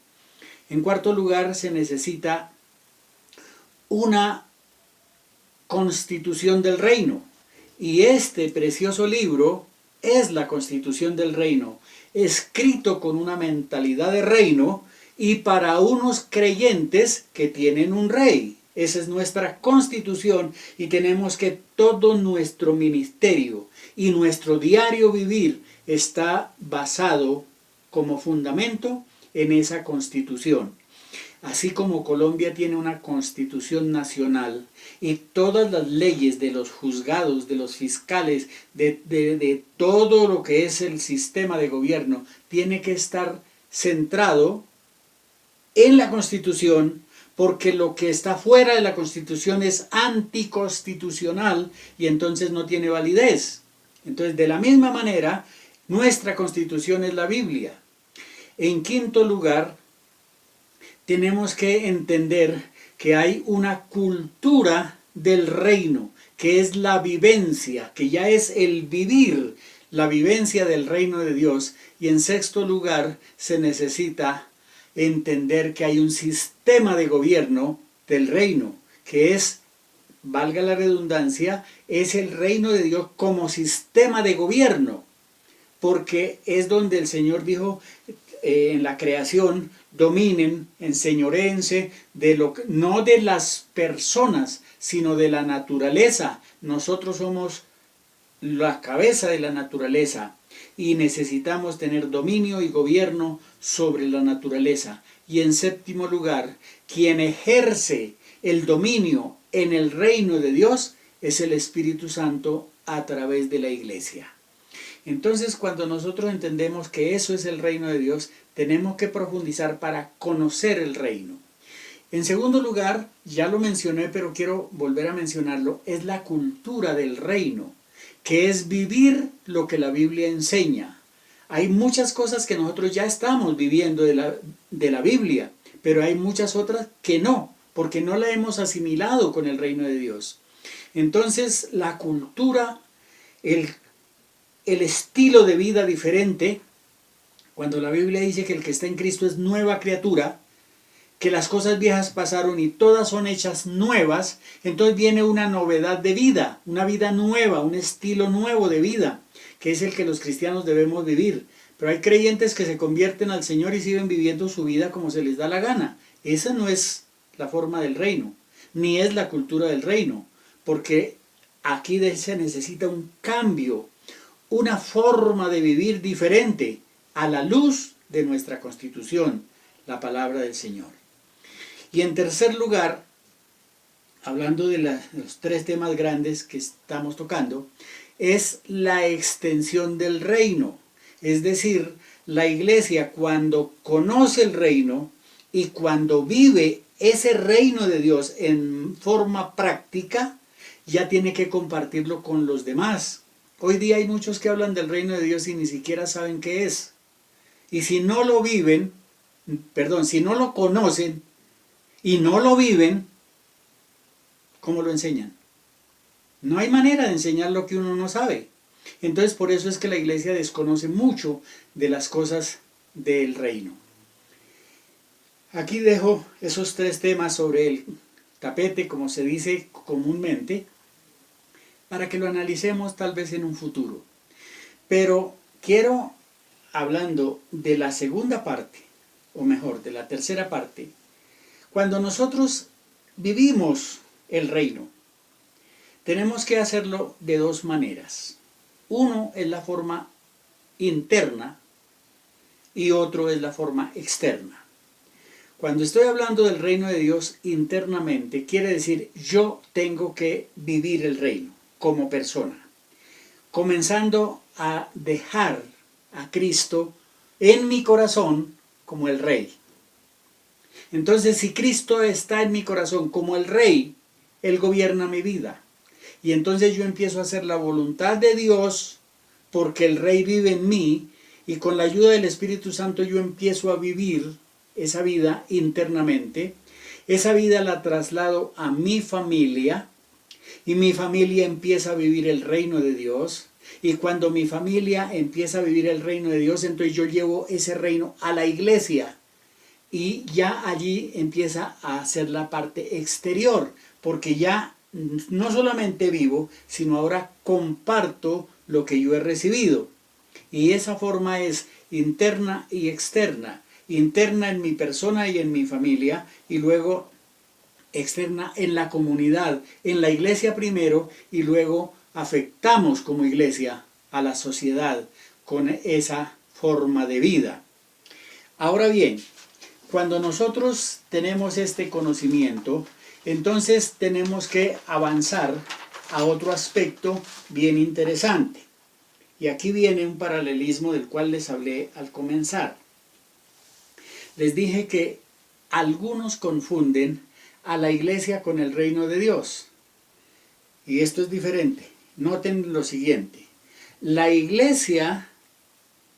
En cuarto lugar, se necesita una constitución del reino. Y este precioso libro es la constitución del reino, escrito con una mentalidad de reino y para unos creyentes que tienen un rey. Esa es nuestra constitución y tenemos que todo nuestro ministerio y nuestro diario vivir está basado como fundamento en esa constitución. Así como Colombia tiene una constitución nacional y todas las leyes de los juzgados, de los fiscales, de todo lo que es el sistema de gobierno, tiene que estar centrado en la constitución, porque lo que está fuera de la constitución es anticonstitucional y entonces no tiene validez. Entonces, de la misma manera, nuestra constitución es la Biblia. En quinto lugar, tenemos que entender que hay una cultura del reino, que es la vivencia, que ya es el vivir, la vivencia del reino de Dios. Y en sexto lugar, se necesita entender que hay un sistema de gobierno del reino, que es, valga la redundancia, es el reino de Dios como sistema de gobierno, porque es donde el Señor dijo en la creación, dominen, enseñoréense, no de las personas, sino de la naturaleza. Nosotros somos la cabeza de la naturaleza y necesitamos tener dominio y gobierno sobre la naturaleza. Y en séptimo lugar, quien ejerce el dominio en el reino de Dios es el Espíritu Santo a través de la iglesia. Entonces, cuando nosotros entendemos que eso es el reino de Dios, tenemos que profundizar para conocer el reino. En segundo lugar, ya lo mencioné, pero quiero volver a mencionarlo, es la cultura del reino, que es vivir lo que la Biblia enseña. Hay muchas cosas que nosotros ya estamos viviendo de la Biblia, pero hay muchas otras que no, porque no la hemos asimilado con el reino de Dios. Entonces, la cultura, el estilo de vida diferente, cuando la Biblia dice que el que está en Cristo es nueva criatura, que las cosas viejas pasaron y todas son hechas nuevas, entonces viene una novedad de vida, una vida nueva, un estilo nuevo de vida, que es el que los cristianos debemos vivir. Pero hay creyentes que se convierten al Señor y siguen viviendo su vida como se les da la gana. Esa no es la forma del reino, ni es la cultura del reino, porque aquí se necesita un cambio, una forma de vivir diferente a la luz de nuestra Constitución, la palabra del Señor. Y en tercer lugar, hablando de los tres temas grandes que estamos tocando, es la extensión del reino. Es decir, la iglesia cuando conoce el reino y cuando vive ese reino de Dios en forma práctica, ya tiene que compartirlo con los demás. Hoy día hay muchos que hablan del reino de Dios y ni siquiera saben qué es. Y si no lo viven, si no lo conocen y no lo viven, ¿cómo lo enseñan? No hay manera de enseñar lo que uno no sabe. Entonces por eso es que la iglesia desconoce mucho de las cosas del reino. Aquí dejo esos tres temas sobre el tapete, como se dice comúnmente, para que lo analicemos tal vez en un futuro. Pero quiero, hablando de la segunda parte, o mejor, de la tercera parte, cuando nosotros vivimos el reino, tenemos que hacerlo de dos maneras. Uno es la forma interna y otro es la forma externa. Cuando estoy hablando del reino de Dios internamente, quiere decir yo tengo que vivir el reino como persona, comenzando a dejar a Cristo en mi corazón como el Rey. Entonces, si Cristo está en mi corazón como el Rey, Él gobierna mi vida. Y entonces yo empiezo a hacer la voluntad de Dios porque el Rey vive en mí y con la ayuda del Espíritu Santo yo empiezo a vivir esa vida internamente. Esa vida la traslado a mi familia y mi familia empieza a vivir el reino de Dios. Y cuando mi familia empieza a vivir el reino de Dios, entonces yo llevo ese reino a la iglesia. Y ya allí empieza a ser la parte exterior, porque ya no solamente vivo, sino ahora comparto lo que yo he recibido. Y esa forma es interna y externa. Interna en mi persona y en mi familia, y luego externa en la comunidad, en la iglesia primero, y luego afectamos como iglesia a la sociedad con esa forma de vida. Ahora bien, cuando nosotros tenemos este conocimiento, entonces tenemos que avanzar a otro aspecto bien interesante. Y aquí viene un paralelismo del cual les hablé al comenzar. Les dije que algunos confunden a la iglesia con el reino de Dios. Y esto es diferente. Noten lo siguiente. La iglesia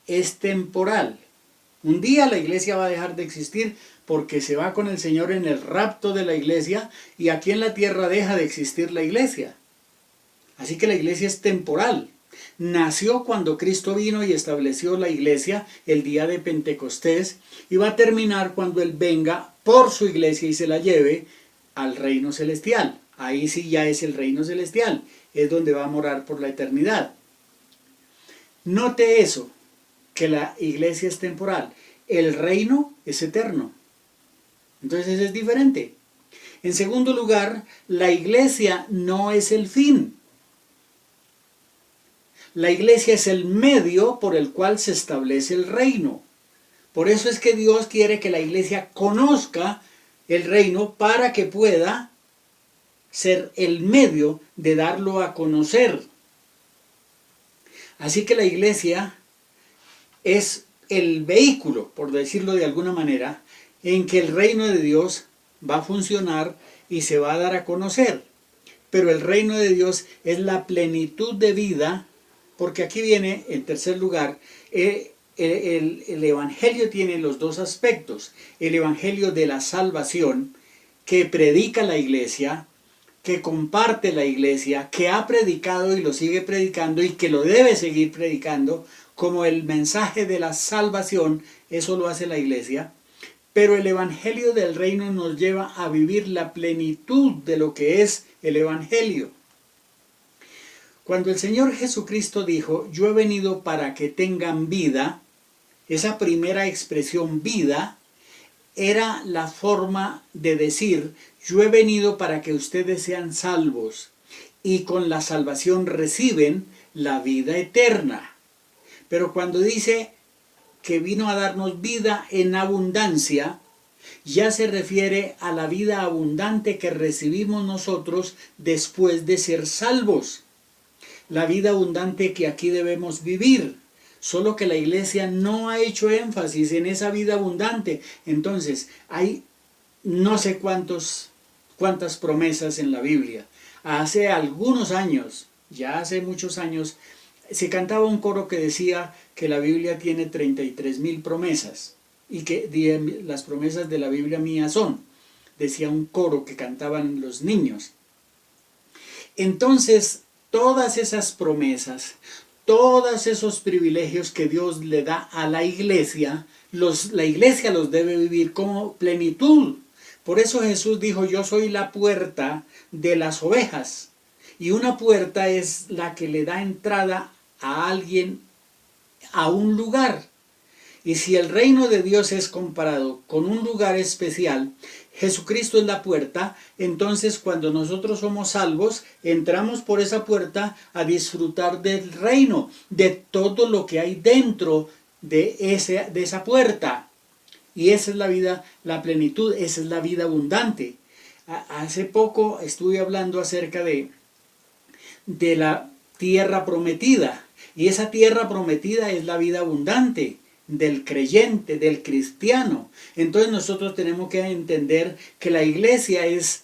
es temporal. Un día la iglesia va a dejar de existir porque se va con el Señor en el rapto de la iglesia y aquí en la tierra deja de existir la iglesia. Así que la iglesia es temporal. Nació cuando Cristo vino y estableció la iglesia el día de Pentecostés y va a terminar cuando Él venga por su iglesia y se la lleve al reino celestial. Ahí sí ya es el reino celestial, es donde va a morar por la eternidad. Note eso, que la iglesia es temporal, el reino es eterno. Entonces es diferente. En segundo lugar, la iglesia no es el fin. La iglesia es el medio por el cual se establece el reino. Por eso es que Dios quiere que la iglesia conozca el reino para que pueda ser el medio de darlo a conocer. Así que la iglesia es el vehículo, por decirlo de alguna manera, en que el reino de Dios va a funcionar y se va a dar a conocer. Pero el reino de Dios es la plenitud de vida, porque aquí viene, en tercer lugar, el evangelio tiene los dos aspectos. El evangelio de la salvación, que predica la iglesia, que comparte la iglesia, que ha predicado y lo sigue predicando y que lo debe seguir predicando, como el mensaje de la salvación, eso lo hace la iglesia. Pero el evangelio del reino nos lleva a vivir la plenitud de lo que es el evangelio. Cuando el Señor Jesucristo dijo, yo he venido para que tengan vida, esa primera expresión vida, era la forma de decir, yo he venido para que ustedes sean salvos y con la salvación reciben la vida eterna. Pero cuando dice que vino a darnos vida en abundancia, ya se refiere a la vida abundante que recibimos nosotros después de ser salvos. La vida abundante que aquí debemos vivir. Solo que la iglesia no ha hecho énfasis en esa vida abundante. Entonces, hay no sé cuántas promesas en la Biblia. Hace algunos años, ya hace muchos años, se cantaba un coro que decía que la Biblia tiene 33,000 promesas y que las promesas de la Biblia mía son. Decía un coro que cantaban los niños. Entonces, todas esas promesas, todos esos privilegios que Dios le da a la iglesia los debe vivir como plenitud. Por eso Jesús dijo, yo soy la puerta de las ovejas. Y una puerta es la que le da entrada a alguien a un lugar. Y si el reino de Dios es comparado con un lugar especial, Jesucristo es la puerta, entonces cuando nosotros somos salvos, entramos por esa puerta a disfrutar del reino, de todo lo que hay dentro de esa puerta. Y esa es la vida, la plenitud, esa es la vida abundante. Hace poco estuve hablando acerca de la tierra prometida, y esa tierra prometida es la vida abundante del creyente, del cristiano. Entonces nosotros tenemos que entender que la iglesia es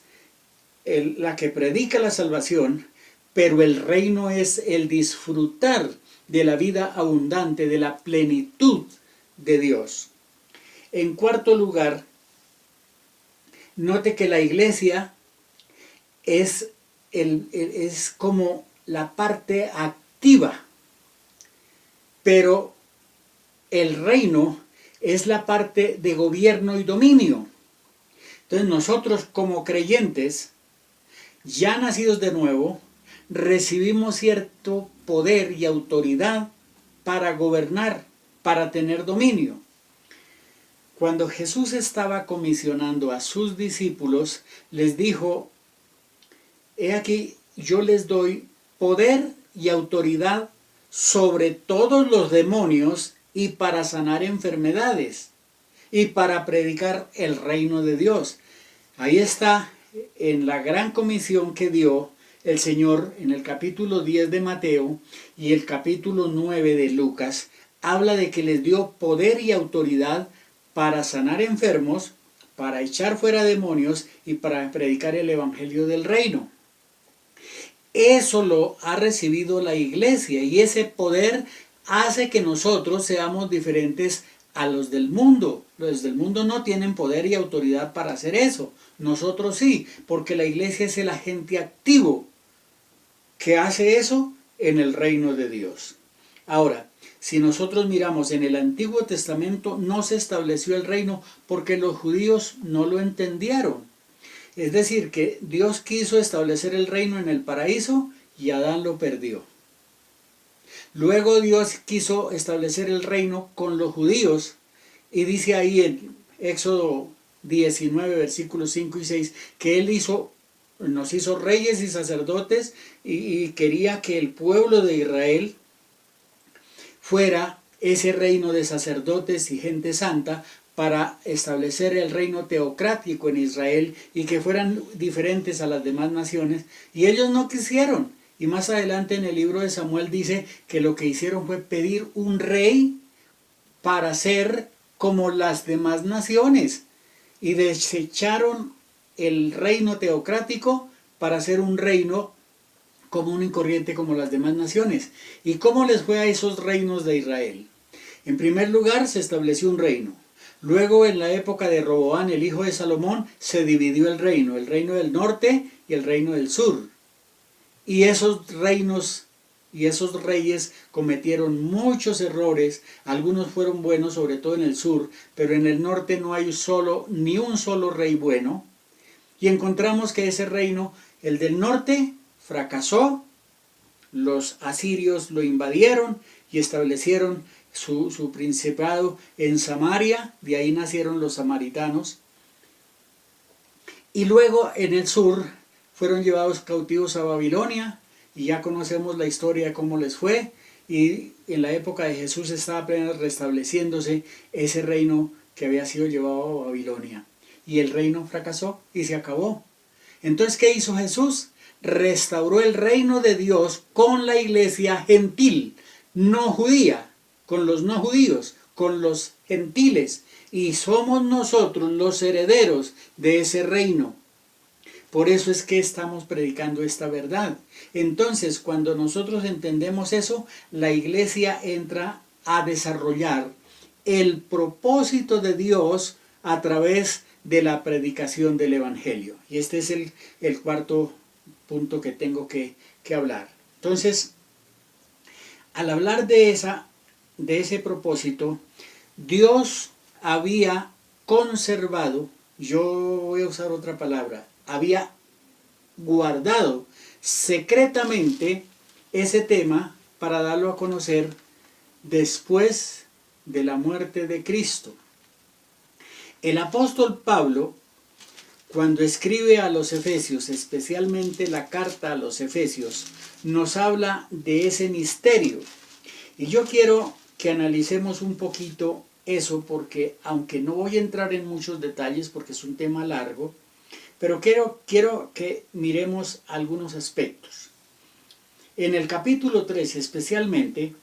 la que predica la salvación, pero el reino es el disfrutar de la vida abundante, de la plenitud de Dios. En cuarto lugar, note que la iglesia es como la parte activa, pero el reino es la parte de gobierno y dominio. Entonces nosotros como creyentes, ya nacidos de nuevo, recibimos cierto poder y autoridad para gobernar, para tener dominio. Cuando Jesús estaba comisionando a sus discípulos, les dijo, he aquí, yo les doy poder y autoridad sobre todos los demonios y para sanar enfermedades y para predicar el reino de Dios. Ahí está en la gran comisión que dio el Señor en el capítulo 10 de Mateo y el capítulo 9 de Lucas. Habla de que les dio poder y autoridad para sanar enfermos, para echar fuera demonios y para predicar el evangelio del reino. Eso lo ha recibido la iglesia y ese poder hace que nosotros seamos diferentes a los del mundo. Los del mundo no tienen poder y autoridad para hacer eso. Nosotros sí, porque la iglesia es el agente activo que hace eso en el reino de Dios. Ahora, si nosotros miramos en el Antiguo Testamento, no se estableció el reino porque los judíos no lo entendieron. Es decir, que Dios quiso establecer el reino en el paraíso y Adán lo perdió. Luego Dios quiso establecer el reino con los judíos y dice ahí en Éxodo 19, versículos 5 y 6, que Él nos hizo reyes y sacerdotes y quería que el pueblo de Israel fuera ese reino de sacerdotes y gente santa para establecer el reino teocrático en Israel y que fueran diferentes a las demás naciones. Y ellos no quisieron. Y más adelante en el libro de Samuel dice que lo que hicieron fue pedir un rey para ser como las demás naciones. Y desecharon el reino teocrático para ser un reino común y corriente como las demás naciones. ¿Y cómo les fue a esos reinos de Israel? En primer lugar se estableció un reino. Luego en la época de Roboán, el hijo de Salomón, se dividió el reino del norte y el reino del sur. Y esos reinos y esos reyes cometieron muchos errores, algunos fueron buenos, sobre todo en el sur, pero en el norte no hay ni un solo rey bueno. Y encontramos que ese reino, el del norte, fracasó, los asirios lo invadieron y establecieron su principado en Samaria, de ahí nacieron los samaritanos, y luego en el sur fueron llevados cautivos a Babilonia, y ya conocemos la historia de cómo les fue, y en la época de Jesús estaba apenas restableciéndose ese reino que había sido llevado a Babilonia, y el reino fracasó y se acabó. Entonces, ¿qué hizo Jesús? Restauró el reino de Dios con la iglesia gentil, no judía, con los no judíos, con los gentiles, y somos nosotros los herederos de ese reino. Por eso es que estamos predicando esta verdad. Entonces, cuando nosotros entendemos eso, la iglesia entra a desarrollar el propósito de Dios a través de la predicación del Evangelio. Y este es el cuarto punto que tengo que hablar. Entonces, al hablar de ese propósito, Dios había conservado, yo voy a usar otra palabra, había guardado secretamente ese tema para darlo a conocer después de la muerte de Cristo. El apóstol Pablo, cuando escribe a los Efesios, especialmente la carta a los Efesios, nos habla de ese misterio. Y yo quiero que analicemos un poquito eso, porque aunque no voy a entrar en muchos detalles porque es un tema largo, pero quiero que miremos algunos aspectos. En el capítulo 13 especialmente,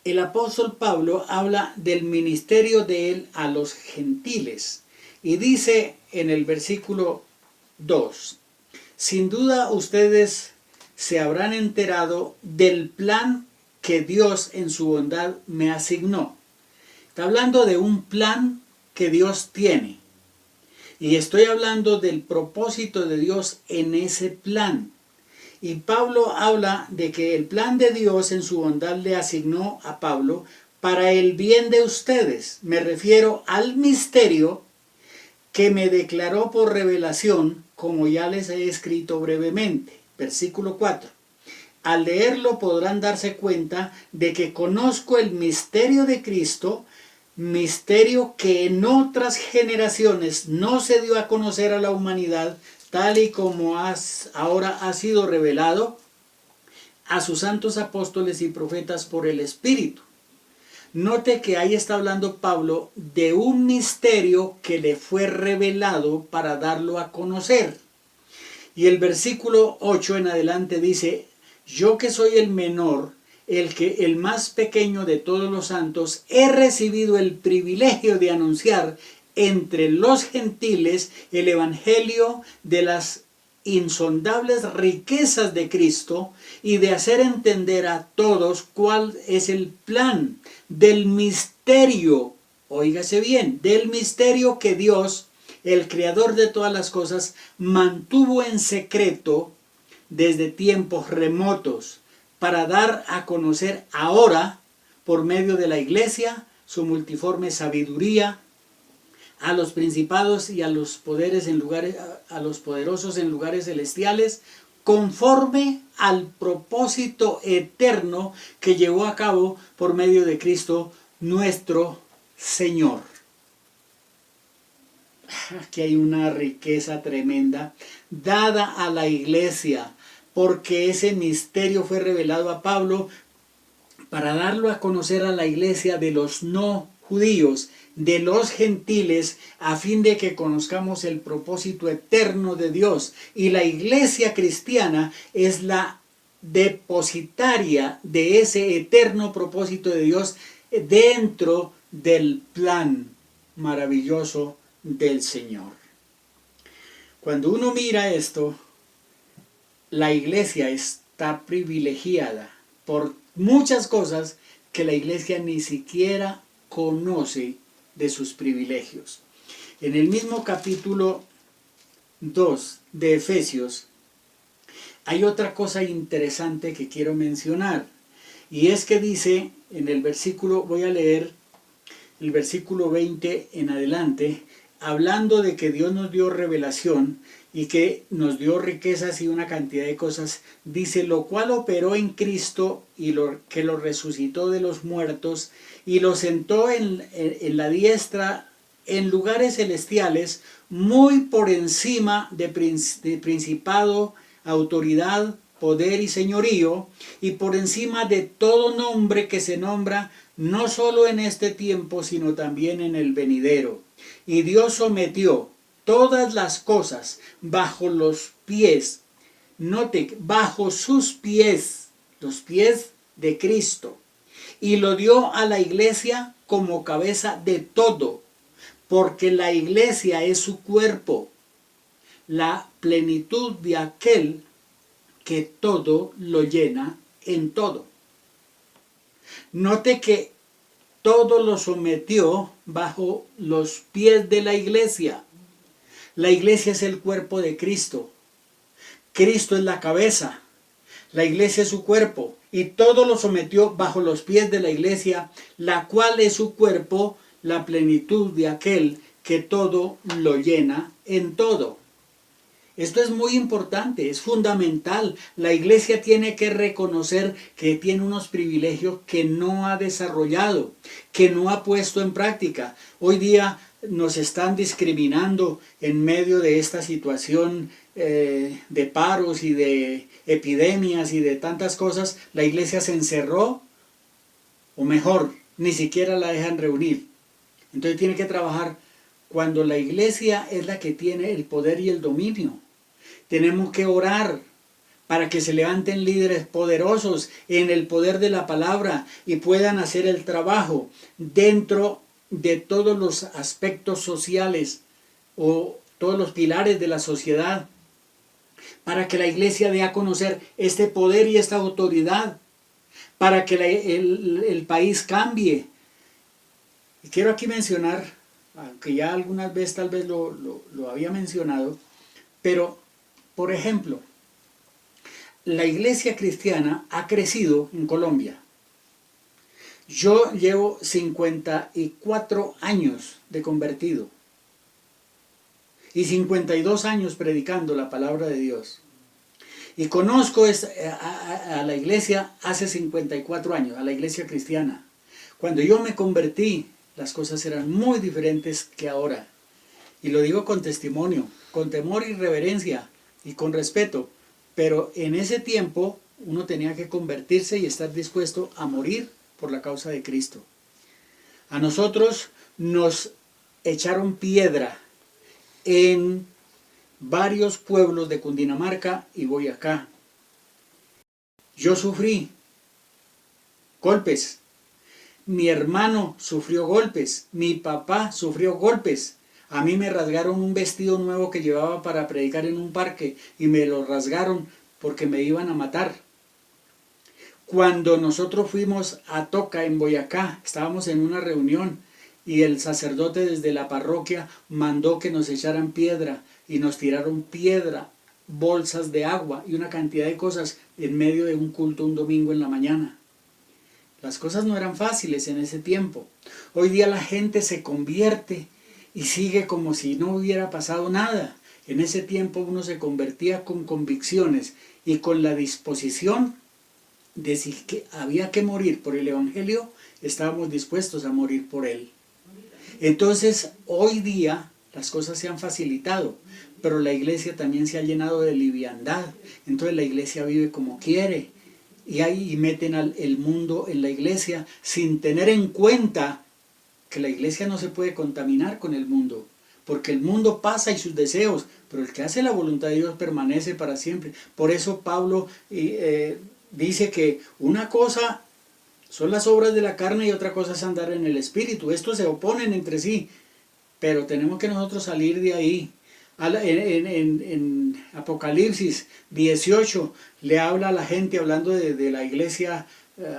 el apóstol Pablo habla del ministerio de él a los gentiles y dice en el versículo 2, sin duda ustedes se habrán enterado del plan que Dios en su bondad me asignó. Está hablando de un plan que Dios tiene. Y estoy hablando del propósito de Dios en ese plan. Y Pablo habla de que el plan de Dios en su bondad le asignó a Pablo para el bien de ustedes. Me refiero al misterio que me declaró por revelación, como ya les he escrito brevemente. Versículo 4. Al leerlo podrán darse cuenta de que conozco el misterio de Cristo, misterio que en otras generaciones no se dio a conocer a la humanidad, tal y como ahora ha sido revelado a sus santos apóstoles y profetas por el Espíritu. Note que ahí está hablando Pablo de un misterio que le fue revelado para darlo a conocer. Y el versículo 8 en adelante dice, yo que soy el menor, el más pequeño de todos los santos, he recibido el privilegio de anunciar entre los gentiles el evangelio de las insondables riquezas de Cristo y de hacer entender a todos cuál es el plan del misterio, óigase bien, del misterio que Dios, el creador de todas las cosas, mantuvo en secreto desde tiempos remotos para dar a conocer ahora, por medio de la iglesia, su multiforme sabiduría, a los principados y a los poderes a los poderosos en lugares celestiales, conforme al propósito eterno que llevó a cabo por medio de Cristo nuestro Señor. Aquí hay una riqueza tremenda dada a la iglesia, porque ese misterio fue revelado a Pablo para darlo a conocer a la iglesia de los no judíos, de los gentiles, a fin de que conozcamos el propósito eterno de Dios. Y la iglesia cristiana es la depositaria de ese eterno propósito de Dios dentro del plan maravilloso del Señor. Cuando uno mira esto, la iglesia está privilegiada por muchas cosas que la iglesia ni siquiera conoce de sus privilegios. En el mismo capítulo 2 de Efesios hay otra cosa interesante que quiero mencionar, y es que dice en el versículo, voy a leer el versículo 20 en adelante, hablando de que Dios nos dio revelación y que nos dio riquezas y una cantidad de cosas, dice, lo cual operó en Cristo y que lo resucitó de los muertos y lo sentó en la diestra en lugares celestiales, muy por encima de principado, autoridad, poder y señorío, y por encima de todo nombre que se nombra, no solo en este tiempo, sino también en el venidero. Y Dios sometió todas las cosas bajo los pies, note, bajo sus pies, los pies de Cristo, y lo dio a la iglesia como cabeza de todo, porque la iglesia es su cuerpo, la plenitud de aquel que todo lo llena en todo. Note que todo lo sometió bajo los pies de la iglesia. La iglesia es el cuerpo de Cristo. Cristo es la cabeza. La iglesia es su cuerpo. Y todo lo sometió bajo los pies de la iglesia, la cual es su cuerpo, la plenitud de aquel que todo lo llena en todo. Esto es muy importante, es fundamental. La iglesia tiene que reconocer que tiene unos privilegios que no ha desarrollado, que no ha puesto en práctica. Hoy día nos están discriminando en medio de esta situación de paros y de epidemias y de tantas cosas. La iglesia se encerró, o mejor, ni siquiera la dejan reunir. Entonces tiene que trabajar cuando la iglesia es la que tiene el poder y el dominio. Tenemos que orar para que se levanten líderes poderosos en el poder de la palabra y puedan hacer el trabajo dentro de todos los aspectos sociales o todos los pilares de la sociedad, para que la iglesia dé a conocer este poder y esta autoridad, para que el país cambie. Y quiero aquí mencionar, aunque ya algunas veces tal vez lo había mencionado, pero por ejemplo, la iglesia cristiana ha crecido en Colombia. Yo llevo 54 años de convertido y 52 años predicando la palabra de Dios. Y conozco a la iglesia hace 54 años, a la iglesia cristiana. Cuando yo me convertí, las cosas eran muy diferentes que ahora. Y lo digo con testimonio, con temor y reverencia y con respeto, pero en ese tiempo uno tenía que convertirse y estar dispuesto a morir por la causa de Cristo. A nosotros nos echaron piedra en varios pueblos de Cundinamarca y Boyacá. Yo sufrí golpes, mi hermano sufrió golpes, mi papá sufrió golpes. A mí me rasgaron un vestido nuevo que llevaba para predicar en un parque y me lo rasgaron porque me iban a matar. Cuando nosotros fuimos a Toca en Boyacá, estábamos en una reunión y el sacerdote desde la parroquia mandó que nos echaran piedra y nos tiraron piedra, bolsas de agua y una cantidad de cosas en medio de un culto un domingo en la mañana. Las cosas no eran fáciles en ese tiempo. Hoy día la gente se convierte y sigue como si no hubiera pasado nada. En ese tiempo uno se convertía con convicciones y con la disposición de si que había que morir por el Evangelio, estábamos dispuestos a morir por él. Entonces, hoy día las cosas se han facilitado, pero la iglesia también se ha llenado de liviandad. Entonces la iglesia vive como quiere y ahí meten el mundo en la iglesia sin tener en cuenta que la iglesia no se puede contaminar con el mundo, porque el mundo pasa y sus deseos, pero el que hace la voluntad de Dios permanece para siempre. Por eso Pablo dice que una cosa son las obras de la carne y otra cosa es andar en el espíritu. Estos se oponen entre sí, pero tenemos que nosotros salir de ahí. En Apocalipsis 18 le habla a la gente, hablando de la iglesia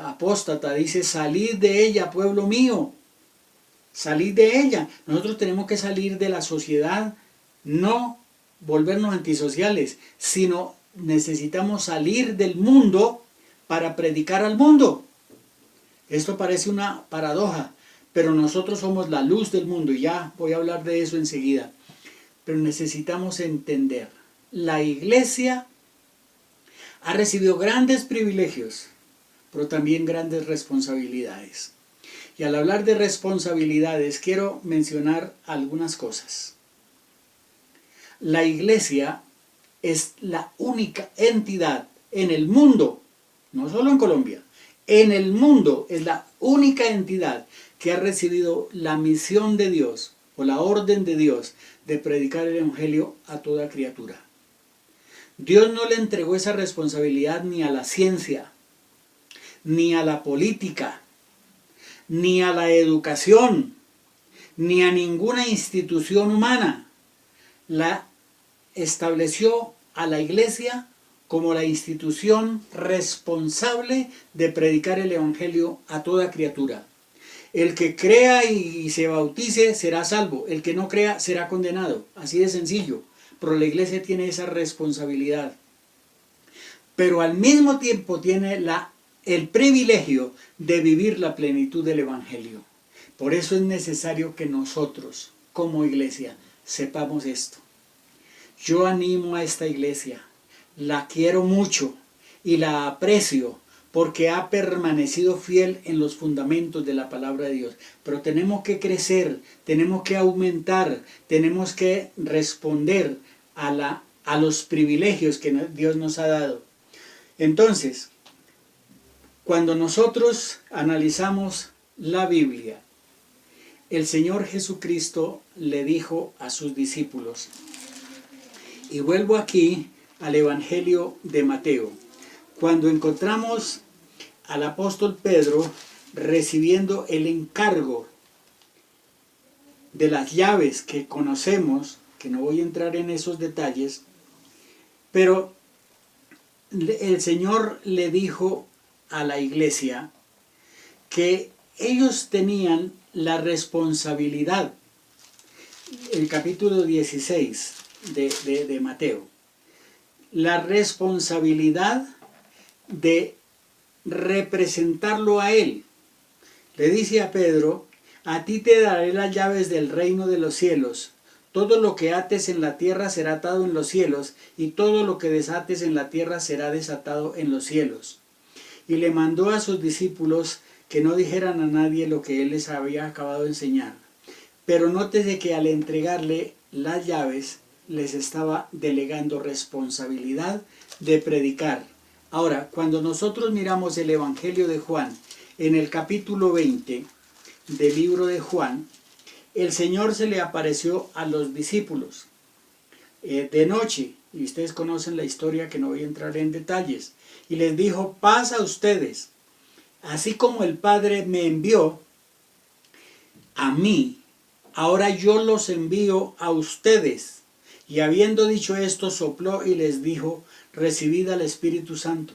apóstata, dice: salid de ella, pueblo mío, salid de ella. Nosotros tenemos que salir de la sociedad, no volvernos antisociales, sino necesitamos salir del mundo para predicar al mundo. Esto parece una paradoja, pero nosotros somos la luz del mundo, y ya voy a hablar de eso enseguida. Pero necesitamos entender, la iglesia ha recibido grandes privilegios, pero también grandes responsabilidades. Y al hablar de responsabilidades, quiero mencionar algunas cosas. La iglesia es la única entidad en el mundo, no solo en Colombia, en el mundo es la única entidad que ha recibido la misión de Dios o la orden de Dios de predicar el evangelio a toda criatura. Dios no le entregó esa responsabilidad ni a la ciencia, ni a la política, ni a la educación, ni a ninguna institución humana. La estableció a la iglesia como la institución responsable de predicar el evangelio a toda criatura. El que crea y se bautice será salvo, el que no crea será condenado, así de sencillo, pero la iglesia tiene esa responsabilidad. Pero al mismo tiempo tiene el privilegio de vivir la plenitud del evangelio. Por eso es necesario que nosotros, como iglesia, sepamos esto. Yo animo a esta iglesia, la quiero mucho y la aprecio porque ha permanecido fiel en los fundamentos de la palabra de Dios. Pero tenemos que crecer, tenemos que aumentar, tenemos que responder a los privilegios que Dios nos ha dado. Entonces, cuando nosotros analizamos la Biblia, el Señor Jesucristo le dijo a sus discípulos, y vuelvo aquí al Evangelio de Mateo, cuando encontramos al apóstol Pedro recibiendo el encargo de las llaves que conocemos, que no voy a entrar en esos detalles, pero el Señor le dijo a la iglesia que ellos tenían la responsabilidad, el capítulo 16 de Mateo, la responsabilidad de representarlo a él. Le dice a Pedro, a ti te daré las llaves del reino de los cielos. Todo lo que ates en la tierra será atado en los cielos, y todo lo que desates en la tierra será desatado en los cielos. Y le mandó a sus discípulos que no dijeran a nadie lo que él les había acabado de enseñar. Pero nótese que al entregarle las llaves, les estaba delegando responsabilidad de predicar. Ahora, cuando nosotros miramos el Evangelio de Juan, en el capítulo 20 del libro de Juan, el Señor se le apareció a los discípulos de noche, y ustedes conocen la historia que no voy a entrar en detalles, y les dijo, paz a ustedes, así como el Padre me envió a mí, ahora yo los envío a ustedes. Y habiendo dicho esto, sopló y les dijo, recibid al Espíritu Santo.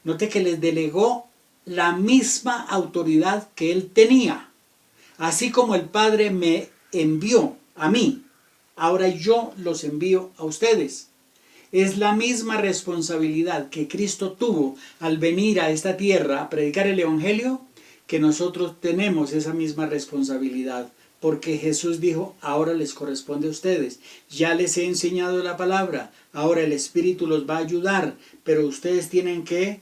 Note que les delegó la misma autoridad que él tenía. Así como el Padre me envió a mí, ahora yo los envío a ustedes. Es la misma responsabilidad que Cristo tuvo al venir a esta tierra a predicar el Evangelio, que nosotros tenemos esa misma responsabilidad. Porque Jesús dijo, ahora les corresponde a ustedes. Ya les he enseñado la palabra, ahora el Espíritu los va a ayudar, pero ustedes tienen que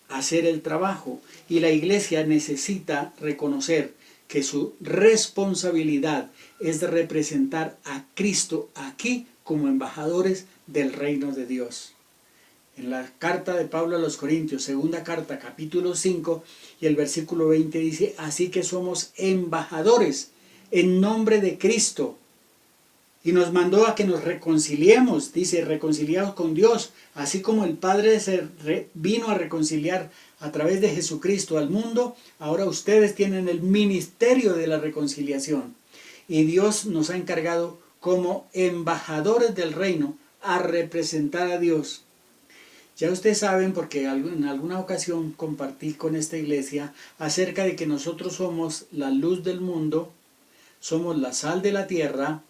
hacer el trabajo. Y la iglesia necesita reconocer que su responsabilidad es de representar a Cristo aquí como embajadores del reino de Dios. En la carta de Pablo a los Corintios, segunda carta, capítulo 5 y el versículo 20 dice, así que somos embajadores en nombre de Cristo. Y nos mandó a que nos reconciliemos, dice, reconciliados con Dios, así como el Padre vino a reconciliar a través de Jesucristo al mundo, ahora ustedes tienen el ministerio de la reconciliación. Y Dios nos ha encargado como embajadores del reino a representar a Dios. Ya ustedes saben, porque en alguna ocasión compartí con esta iglesia acerca de que nosotros somos la luz del mundo, somos la sal de la tierra,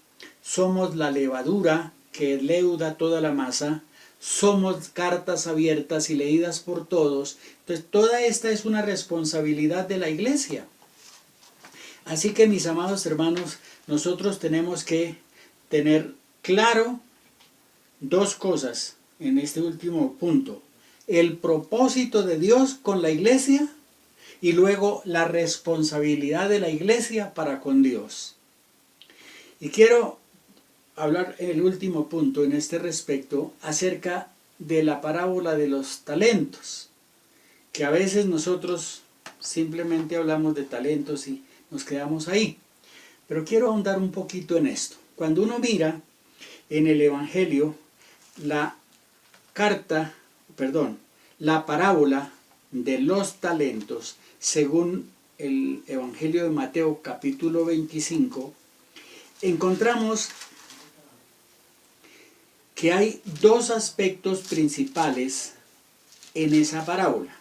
somos la levadura que leuda toda la masa, somos cartas abiertas y leídas por todos. Entonces, toda esta es una responsabilidad de la iglesia. Así que mis amados hermanos, nosotros tenemos que tener claro dos cosas en este último punto. El propósito de Dios con la iglesia y luego la responsabilidad de la iglesia para con Dios. Y quiero hablar el último punto en este respecto acerca de la parábola de los talentos, que a veces nosotros simplemente hablamos de talentos y nos quedamos ahí. Pero quiero ahondar un poquito en esto. Cuando uno mira en el Evangelio la parábola de los talentos, según el Evangelio de Mateo capítulo 25, encontramos que hay dos aspectos principales en esa parábola.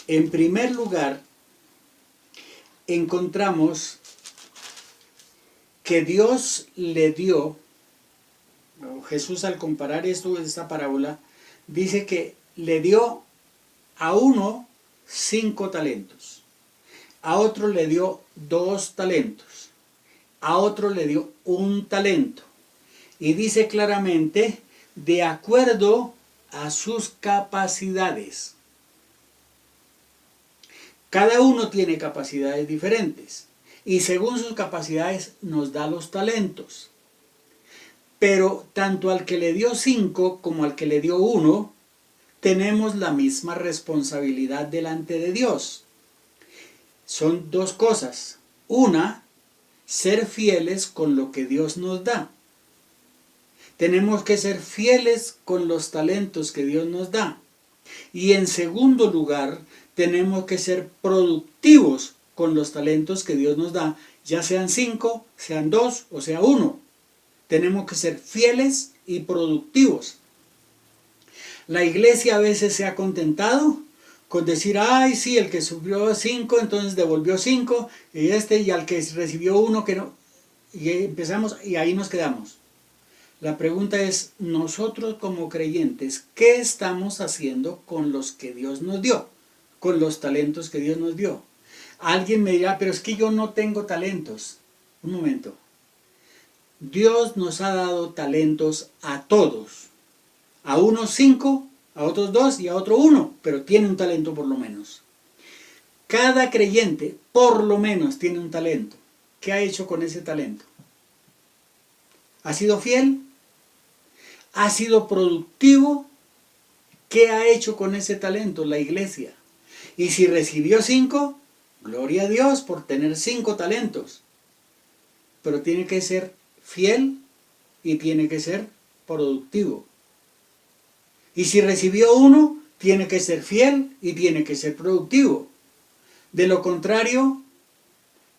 En primer lugar, encontramos que Dios le dio, Jesús al comparar esta parábola, dice que le dio a uno 5 talentos, a otro le dio 2 talentos, a otro le dio 1 talento. Y dice claramente, de acuerdo a sus capacidades. Cada uno tiene capacidades diferentes y según sus capacidades nos da los talentos. Pero tanto al que le dio 5 como al que le dio 1, tenemos la misma responsabilidad delante de Dios. Son dos cosas. Una, ser fieles con lo que Dios nos da. Tenemos que ser fieles con los talentos que Dios nos da. Y en segundo lugar, tenemos que ser productivos con los talentos que Dios nos da, ya sean 5, sean 2 o sea 1. Tenemos que ser fieles y productivos. La iglesia a veces se ha contentado con decir, ay, sí, el que subió 5, entonces devolvió 5, y al que recibió 1, que no. Y empezamos, y ahí nos quedamos. La pregunta es, nosotros como creyentes, ¿qué estamos haciendo con los que Dios nos dio? Con los talentos que Dios nos dio. Alguien me dirá, pero es que yo no tengo talentos. Un momento. Dios nos ha dado talentos a todos. A unos 5, a otros 2 y a otro 1, pero tiene un talento por lo menos. Cada creyente por lo menos tiene un talento. ¿Qué ha hecho con ese talento? ¿Ha sido fiel? ¿Ha sido productivo? ¿Qué ha hecho con ese talento la iglesia? Y si recibió 5, gloria a Dios por tener 5 talentos. Pero tiene que ser fiel y tiene que ser productivo. Y si recibió 1, tiene que ser fiel y tiene que ser productivo. De lo contrario,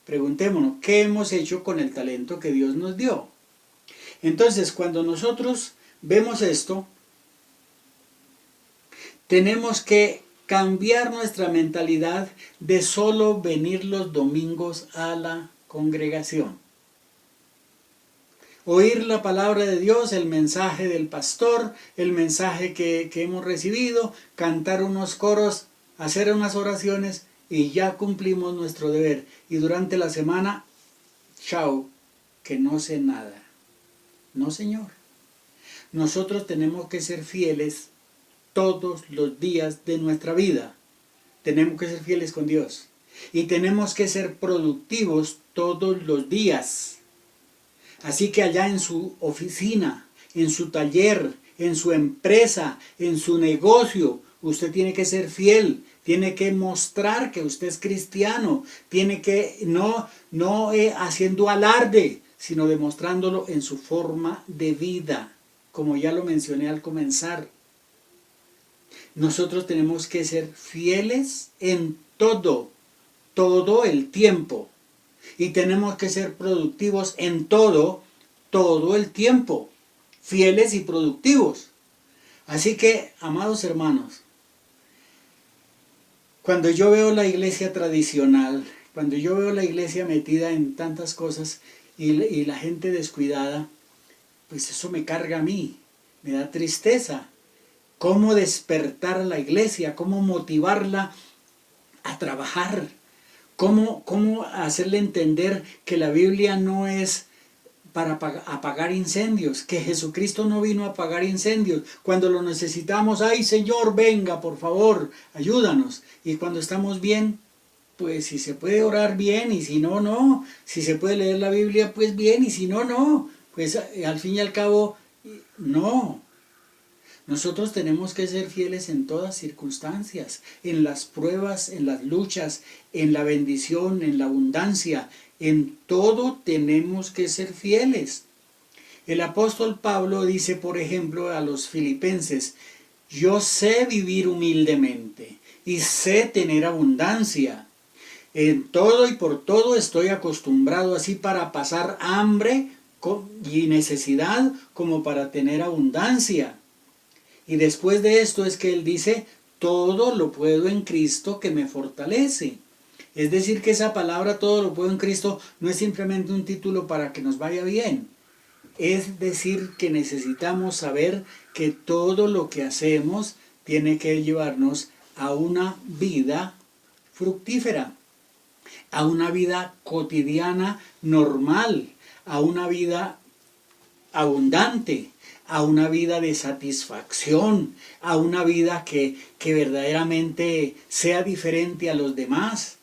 preguntémonos, ¿qué hemos hecho con el talento que Dios nos dio? Entonces, cuando nosotros vemos esto, tenemos que cambiar nuestra mentalidad de solo venir los domingos a la congregación. Oír la palabra de Dios, el mensaje del pastor, el mensaje que hemos recibido, cantar unos coros, hacer unas oraciones y ya cumplimos nuestro deber. Y durante la semana, chao, que no sé nada. No, Señor. Nosotros tenemos que ser fieles todos los días de nuestra vida. Tenemos que ser fieles con Dios. Y tenemos que ser productivos todos los días. Así que allá en su oficina, en su taller, en su empresa, en su negocio, usted tiene que ser fiel, tiene que mostrar que usted es cristiano, tiene que no haciendo alarde, sino demostrándolo en su forma de vida, como ya lo mencioné al comenzar. Nosotros tenemos que ser fieles en todo el tiempo. Y tenemos que ser productivos en todo el tiempo. Fieles y productivos. Así que, amados hermanos, cuando yo veo la iglesia tradicional, cuando yo veo la iglesia metida en tantas cosas y la gente descuidada, pues eso me carga a mí, me da tristeza. ¿Cómo despertar a la iglesia? ¿Cómo motivarla a trabajar? ¿Cómo hacerle entender que la Biblia no es para apagar incendios, que Jesucristo no vino a apagar incendios? Cuando lo necesitamos, ay Señor, venga, por favor, ayúdanos. Y cuando estamos bien, pues si se puede orar bien, y si no, no. Si se puede leer la Biblia, pues bien, y si no, no. Pues al fin y al cabo, no. Nosotros tenemos que ser fieles en todas circunstancias, en las pruebas, en las luchas, en la bendición, en la abundancia, en todo tenemos que ser fieles. El apóstol Pablo dice, por ejemplo, a los filipenses, yo sé vivir humildemente y sé tener abundancia. En todo y por todo estoy acostumbrado así para pasar hambre y necesidad como para tener abundancia. Y después de esto es que él dice, todo lo puedo en Cristo que me fortalece. Es decir, que esa palabra, todo lo puedo en Cristo, no es simplemente un título para que nos vaya bien. Es decir, que necesitamos saber que todo lo que hacemos tiene que llevarnos a una vida fructífera, a una vida cotidiana normal, a una vida abundante, a una vida de satisfacción, a una vida que verdaderamente sea diferente a los demás.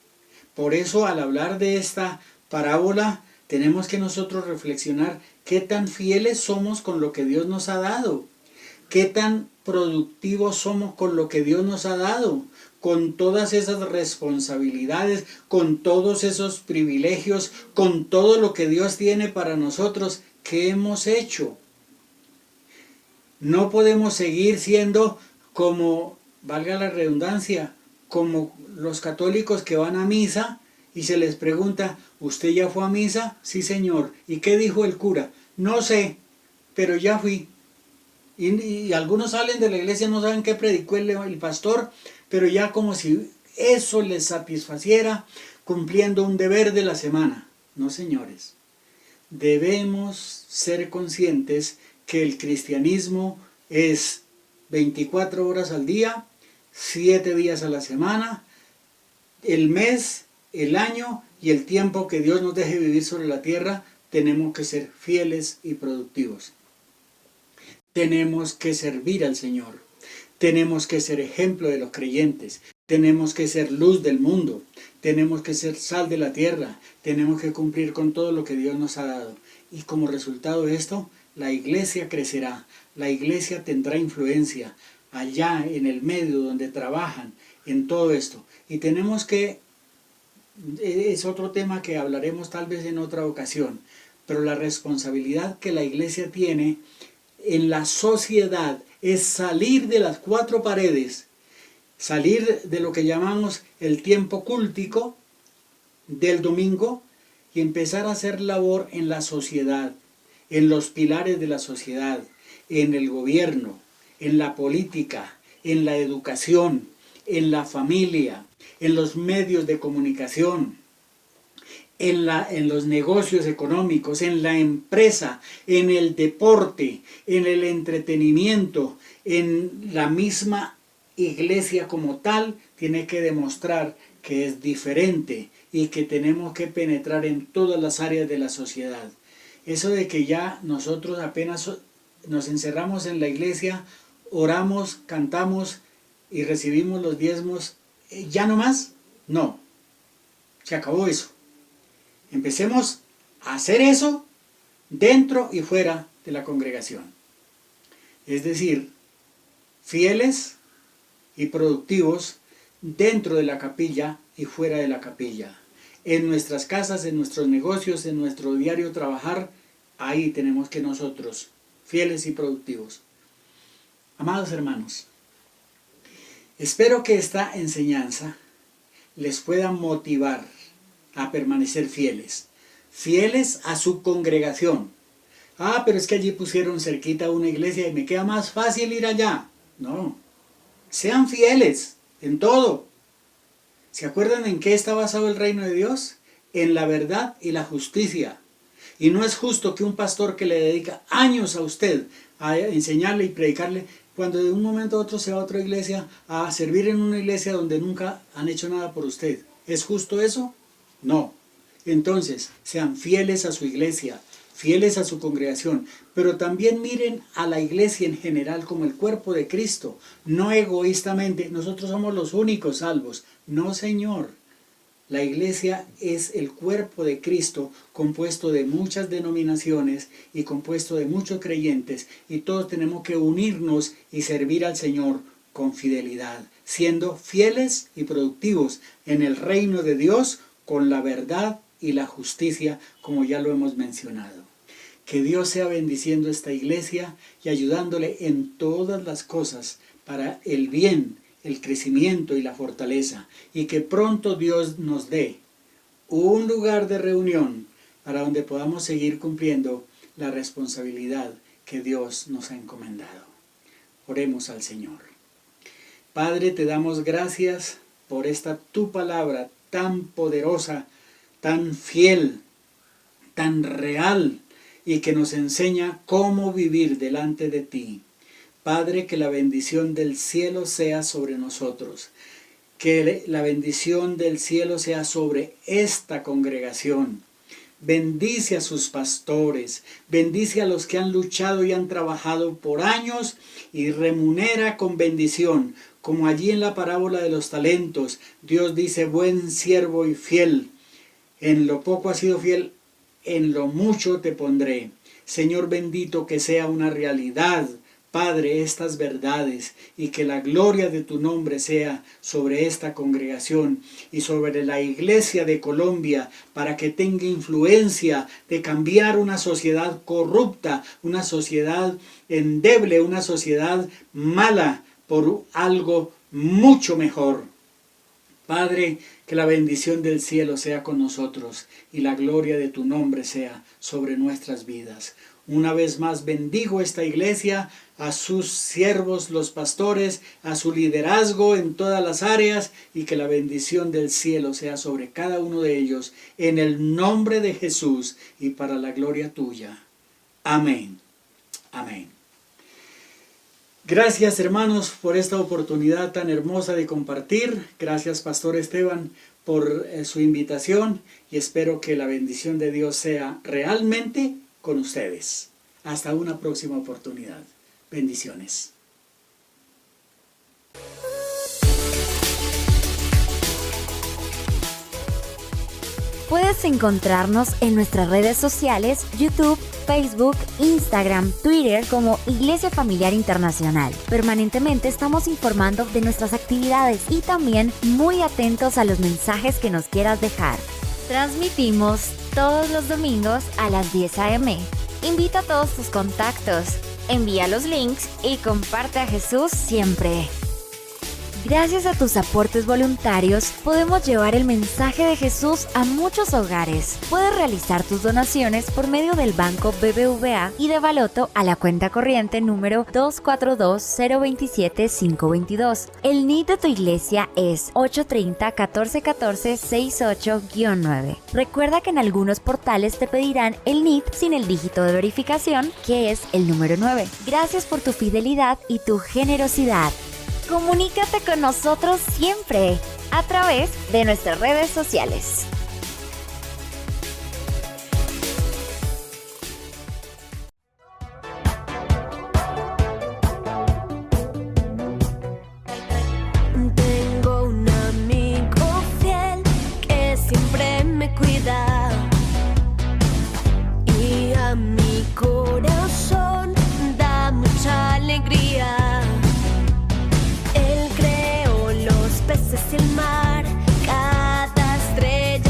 Por eso, al hablar de esta parábola, tenemos que nosotros reflexionar qué tan fieles somos con lo que Dios nos ha dado, qué tan productivos somos con lo que Dios nos ha dado, con todas esas responsabilidades, con todos esos privilegios, con todo lo que Dios tiene para nosotros. ¿Qué hemos hecho? No podemos seguir siendo como, valga la redundancia, como los católicos que van a misa y se les pregunta, ¿usted ya fue a misa? Sí, señor. ¿Y qué dijo el cura? No sé, pero ya fui. Y algunos salen de la iglesia, no saben qué predicó el pastor, pero ya como si eso les satisfaciera cumpliendo un deber de la semana. No, señores. Debemos ser conscientes que el cristianismo es 24 horas al día, 7 días a la semana, el mes, el año y el tiempo que Dios nos deje vivir sobre la tierra. Tenemos que ser fieles y productivos. Tenemos que servir al Señor. Tenemos que ser ejemplo de los creyentes. Tenemos que ser luz del mundo. Tenemos que ser sal de la tierra. Tenemos que cumplir con todo lo que Dios nos ha dado. Y como resultado de esto, la iglesia crecerá. La iglesia tendrá influencia allá en el medio donde trabajan, en todo esto. Y tenemos que, es otro tema que hablaremos tal vez en otra ocasión, pero la responsabilidad que la iglesia tiene en la sociedad es salir de las 4 paredes, salir de lo que llamamos el tiempo cúltico del domingo y empezar a hacer labor en la sociedad, en los pilares de la sociedad, en el gobierno, en la política, en la educación, en la familia, en los medios de comunicación, en los negocios económicos, en la empresa, en el deporte, en el entretenimiento, en la misma iglesia como tal, tiene que demostrar que es diferente y que tenemos que penetrar en todas las áreas de la sociedad. Eso de que ya nosotros apenas nos encerramos en la iglesia, oramos, cantamos y recibimos los diezmos, ¿ya no más? No, se acabó eso. Empecemos a hacer eso dentro y fuera de la congregación. Es decir, fieles y productivos dentro de la capilla y fuera de la capilla. En nuestras casas, en nuestros negocios, en nuestro diario trabajar, ahí tenemos que nosotros, fieles y productivos. Amados hermanos, espero que esta enseñanza les pueda motivar a permanecer fieles, fieles a su congregación. Ah, pero es que allí pusieron cerquita una iglesia y me queda más fácil ir allá. No, sean fieles en todo. ¿Se acuerdan en qué está basado el reino de Dios? En la verdad y la justicia. Y no es justo que un pastor que le dedica años a usted a enseñarle y predicarle, cuando de un momento a otro se va a otra iglesia a servir en una iglesia donde nunca han hecho nada por usted. ¿Es justo eso? No. Entonces, sean fieles a su iglesia, fieles a su congregación, pero también miren a la iglesia en general como el cuerpo de Cristo, no egoístamente, nosotros somos los únicos salvos. No, Señor. La iglesia es el cuerpo de Cristo, compuesto de muchas denominaciones y compuesto de muchos creyentes, y todos tenemos que unirnos y servir al Señor con fidelidad, siendo fieles y productivos en el reino de Dios con la verdad y la justicia, como ya lo hemos mencionado. Que Dios sea bendiciendo esta iglesia y ayudándole en todas las cosas para el bien, el crecimiento y la fortaleza, y que pronto Dios nos dé un lugar de reunión para donde podamos seguir cumpliendo la responsabilidad que Dios nos ha encomendado. Oremos al Señor. Padre, te damos gracias por esta tu palabra tan poderosa, tan fiel, tan real, y que nos enseña cómo vivir delante de ti. Padre, que la bendición del cielo sea sobre nosotros, que la bendición del cielo sea sobre esta congregación. Bendice a sus pastores, bendice a los que han luchado y han trabajado por años y remunera con bendición, como allí en la parábola de los talentos. Dios dice, buen siervo y fiel, en lo poco has sido fiel, en lo mucho te pondré. Señor bendito, que sea una realidad, Padre, estas verdades, y que la gloria de tu nombre sea sobre esta congregación y sobre la iglesia de Colombia, para que tenga influencia de cambiar una sociedad corrupta, una sociedad endeble, una sociedad mala, por algo mucho mejor. Padre, que la bendición del cielo sea con nosotros y la gloria de tu nombre sea sobre nuestras vidas. Una vez más bendigo esta iglesia, a sus siervos, los pastores, a su liderazgo en todas las áreas, y que la bendición del cielo sea sobre cada uno de ellos, en el nombre de Jesús y para la gloria tuya. Amén. Amén. Gracias, hermanos, por esta oportunidad tan hermosa de compartir. Gracias, Pastor Esteban, por su invitación, y espero que la bendición de Dios sea realmente con ustedes. Hasta una próxima oportunidad. Bendiciones. Puedes encontrarnos en nuestras redes sociales, YouTube, Facebook, Instagram, Twitter como Iglesia Familiar Internacional. Permanentemente estamos informando de nuestras actividades y también muy atentos a los mensajes que nos quieras dejar. Transmitimos todos los domingos a las 10 a.m. Invita a todos tus contactos, envía los links y comparte a Jesús siempre. Gracias a tus aportes voluntarios, podemos llevar el mensaje de Jesús a muchos hogares. Puedes realizar tus donaciones por medio del Banco BBVA y de Baloto a la cuenta corriente número 242-027-522. El NID de tu iglesia es 830-1414-68-9. Recuerda que en algunos portales te pedirán el NID sin el dígito de verificación, que es el número 9. Gracias por tu fidelidad y tu generosidad. Comunícate con nosotros siempre a través de nuestras redes sociales. Tengo un amigo fiel que siempre me cuida, y a mi corazón da mucha alegría. Él creó los peces y el mar, cada estrella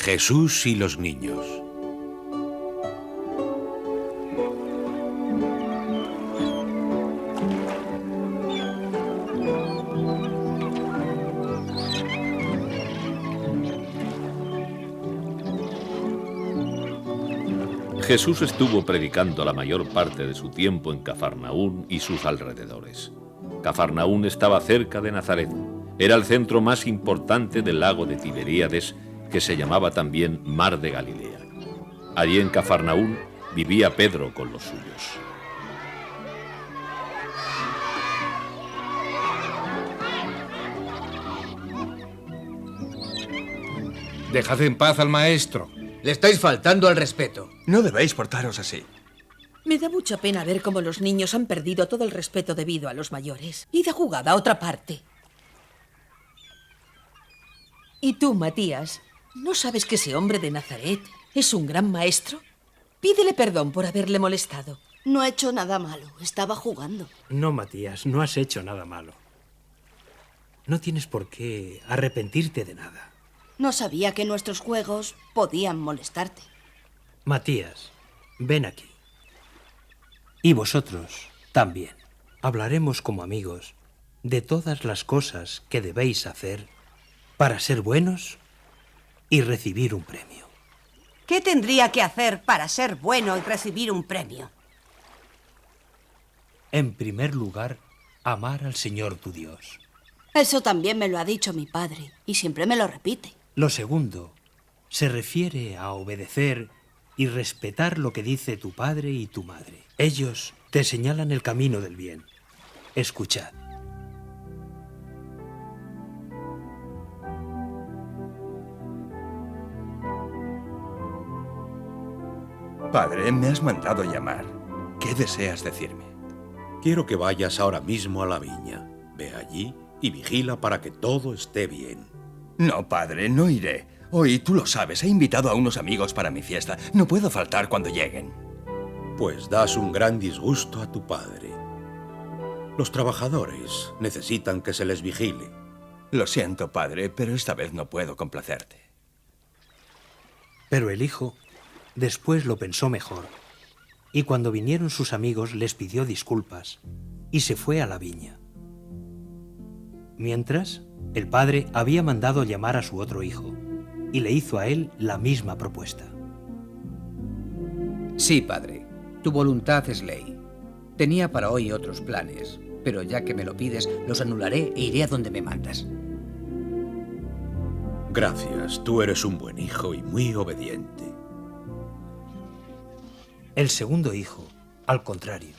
Jesús y los niños. Jesús estuvo predicando la mayor parte de su tiempo en Cafarnaún y sus alrededores. Cafarnaún estaba cerca de Nazaret. Era el centro más importante del lago de Tiberíades, que se llamaba también Mar de Galilea. Allí en Cafarnaún vivía Pedro con los suyos. Dejad en paz al maestro. Le estáis faltando al respeto. No debéis portaros así. Me da mucha pena ver cómo los niños han perdido todo el respeto debido a los mayores. Id a jugar a otra parte. ¿Y tú, Matías, no sabes que ese hombre de Nazaret es un gran maestro? Pídele perdón por haberle molestado. No he hecho nada malo, estaba jugando. No, Matías, no has hecho nada malo. No tienes por qué arrepentirte de nada. No sabía que nuestros juegos podían molestarte. Matías, ven aquí. Y vosotros también. Hablaremos como amigos de todas las cosas que debéis hacer para ser buenos y recibir un premio. ¿Qué tendría que hacer para ser bueno y recibir un premio? En primer lugar, amar al Señor tu Dios. Eso también me lo ha dicho mi padre, y siempre me lo repite. Lo segundo se refiere a obedecer y respetar lo que dice tu padre y tu madre. Ellos te señalan el camino del bien. Escuchad. Padre, me has mandado llamar. ¿Qué deseas decirme? Quiero que vayas ahora mismo a la viña. Ve allí y vigila para que todo esté bien. No, padre, no iré. Hoy, tú lo sabes, he invitado a unos amigos para mi fiesta. No puedo faltar cuando lleguen. Pues das un gran disgusto a tu padre. Los trabajadores necesitan que se les vigile. Lo siento, padre, pero esta vez no puedo complacerte. Pero el hijo después lo pensó mejor, y cuando vinieron sus amigos les pidió disculpas y se fue a la viña. Mientras, el padre había mandado llamar a su otro hijo y le hizo a él la misma propuesta. Sí, padre. Tu voluntad es ley. Tenía para hoy otros planes, pero ya que me lo pides, los anularé e iré a donde me mandas. Gracias, tú eres un buen hijo y muy obediente. El segundo hijo, al contrario,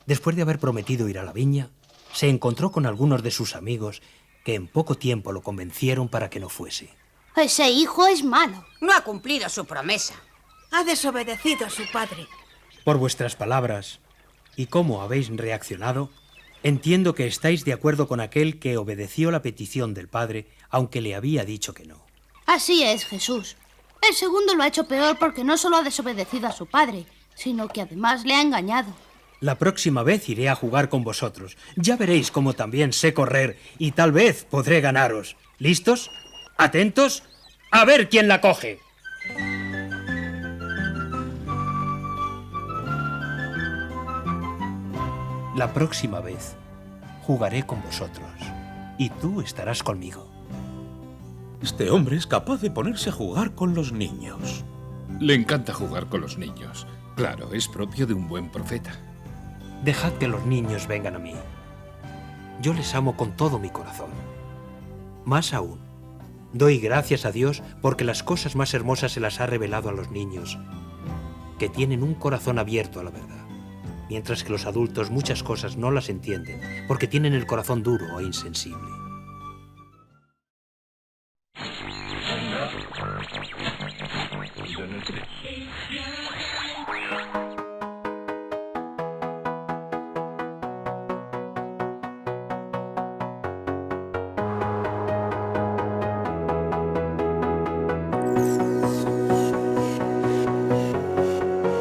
después de haber prometido ir a la viña, se encontró con algunos de sus amigos que en poco tiempo lo convencieron para que no fuese. Ese hijo es malo. No ha cumplido su promesa. Ha desobedecido a su padre. Por vuestras palabras y cómo habéis reaccionado, entiendo que estáis de acuerdo con aquel que obedeció la petición del padre, aunque le había dicho que no. Así es, Jesús. El segundo lo ha hecho peor porque no solo ha desobedecido a su padre, sino que además le ha engañado. La próxima vez iré a jugar con vosotros. Ya veréis cómo también sé correr y tal vez podré ganaros. ¿Listos? ¿Atentos? ¡A ver quién la coge! La próxima vez jugaré con vosotros y tú estarás conmigo. Este hombre es capaz de ponerse a jugar con los niños. Le encanta jugar con los niños. Claro, es propio de un buen profeta. Dejad que los niños vengan a mí. Yo les amo con todo mi corazón. Más aún, doy gracias a Dios porque las cosas más hermosas se las ha revelado a los niños, que tienen un corazón abierto a la verdad, mientras que los adultos muchas cosas no las entienden porque tienen el corazón duro e insensible.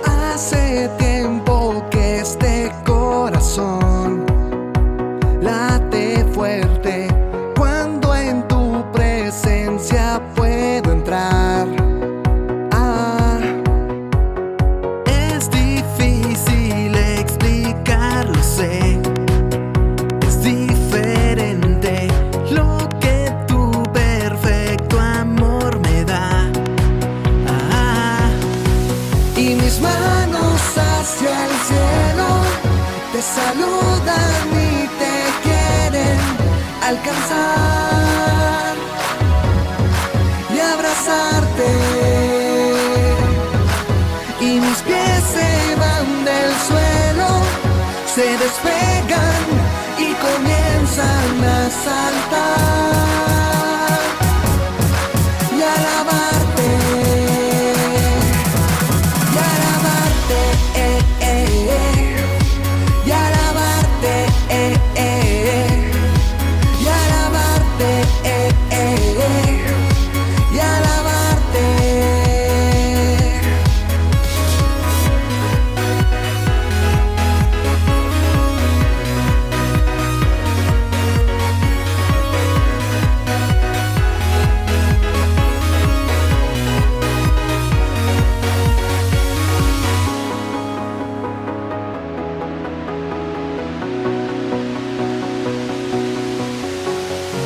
Hace tiempo que este corazón late fuerte cuando en tu presencia puedo entrar. alcanzar y abrazarte. Y mis pies se van del suelo, se despegan y comienzan a saltar y alabarte, y alabarte, y alabarte, y alabarte, y alabarte.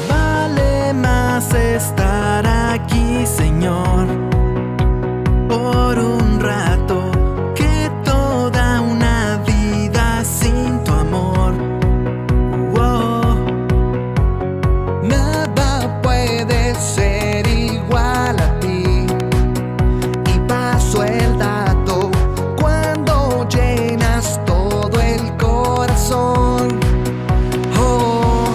Vale más estar aquí, Señor, por un rato, que toda una vida sin tu amor. Wow. Nada puede ser igual a ti, y paso el dato cuando llenas todo el corazón. Oh,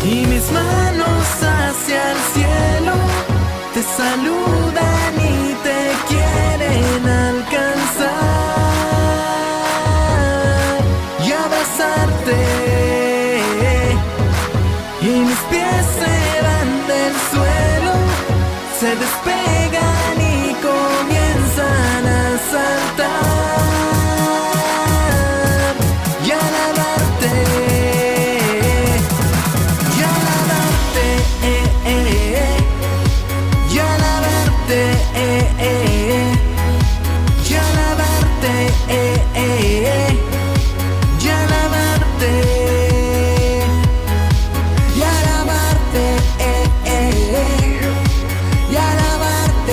y mis manos hacia el cielo te saludan y te quieren alcanzar y abrazarte. Y mis pies se van del suelo, se despegan y comienzan a saltar y alabarte, y alabarte, y alabarte, y alabarte, y alabarte, y alabarte, y alabarte,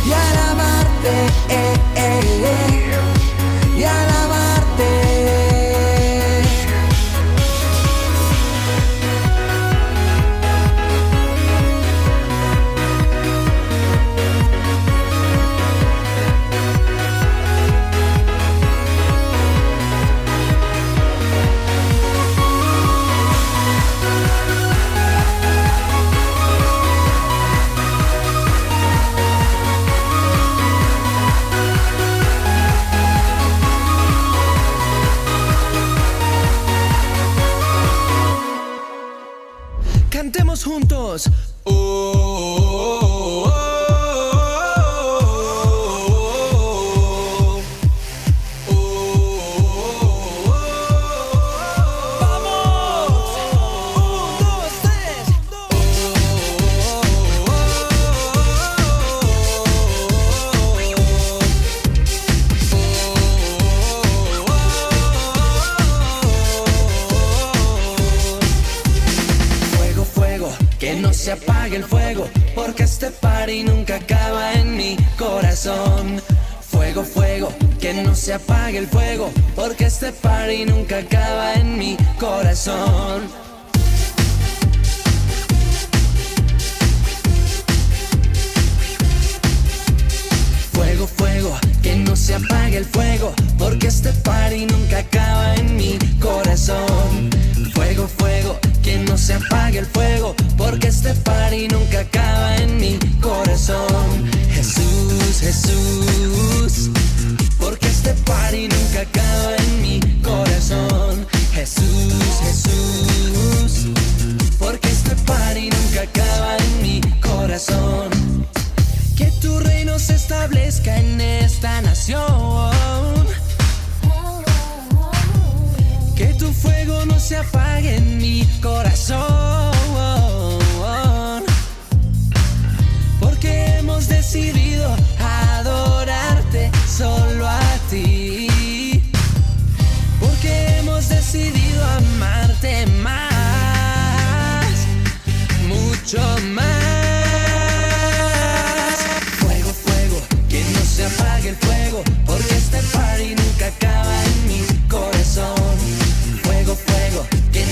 y alabarte, y alabarte. Cantemos juntos. Fuego, fuego, que no se apague el fuego, porque este party nunca acaba en mi corazón. Fuego, fuego, que no se apague el fuego, porque este party nunca acaba en mi corazón. Fuego, fuego, que no se apague el fuego, porque este party nunca acaba en mi corazón. Fuego, fuego, que no se apague el fuego, porque este party nunca acaba en mi corazón. Jesús, Jesús, porque este party nunca acaba en mi corazón. Jesús, Jesús, porque este party nunca acaba en mi corazón. Que tu reino se establezca en esta nación. Que tu fuego no se apague en mi corazón. Porque hemos decidido adorarte solo a ti. Porque hemos decidido amarte más, mucho más. Fuego, fuego, que no se apague el fuego, porque este party nunca acaba en mi corazón. Fuego, fuego, que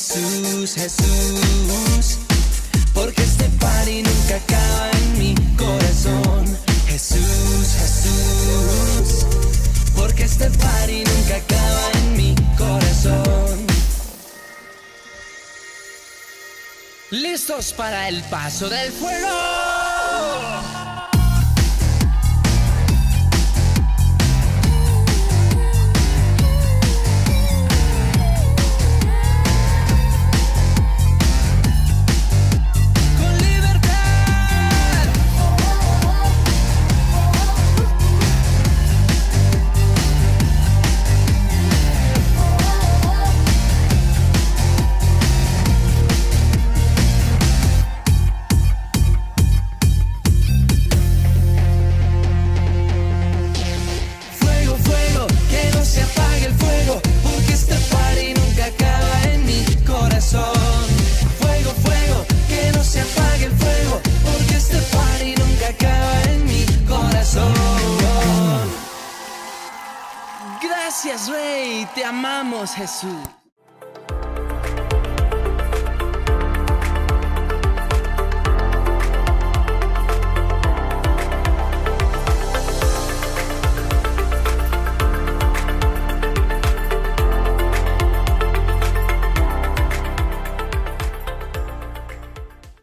Jesús, Jesús, porque este party nunca acaba en mi corazón. Jesús, Jesús, porque este party nunca acaba en mi corazón. ¿Listos para el paso del fuego? Fuego, fuego, que no se apague el fuego, porque este party nunca acaba en mi corazón. Gracias, Rey, te amamos, Jesús.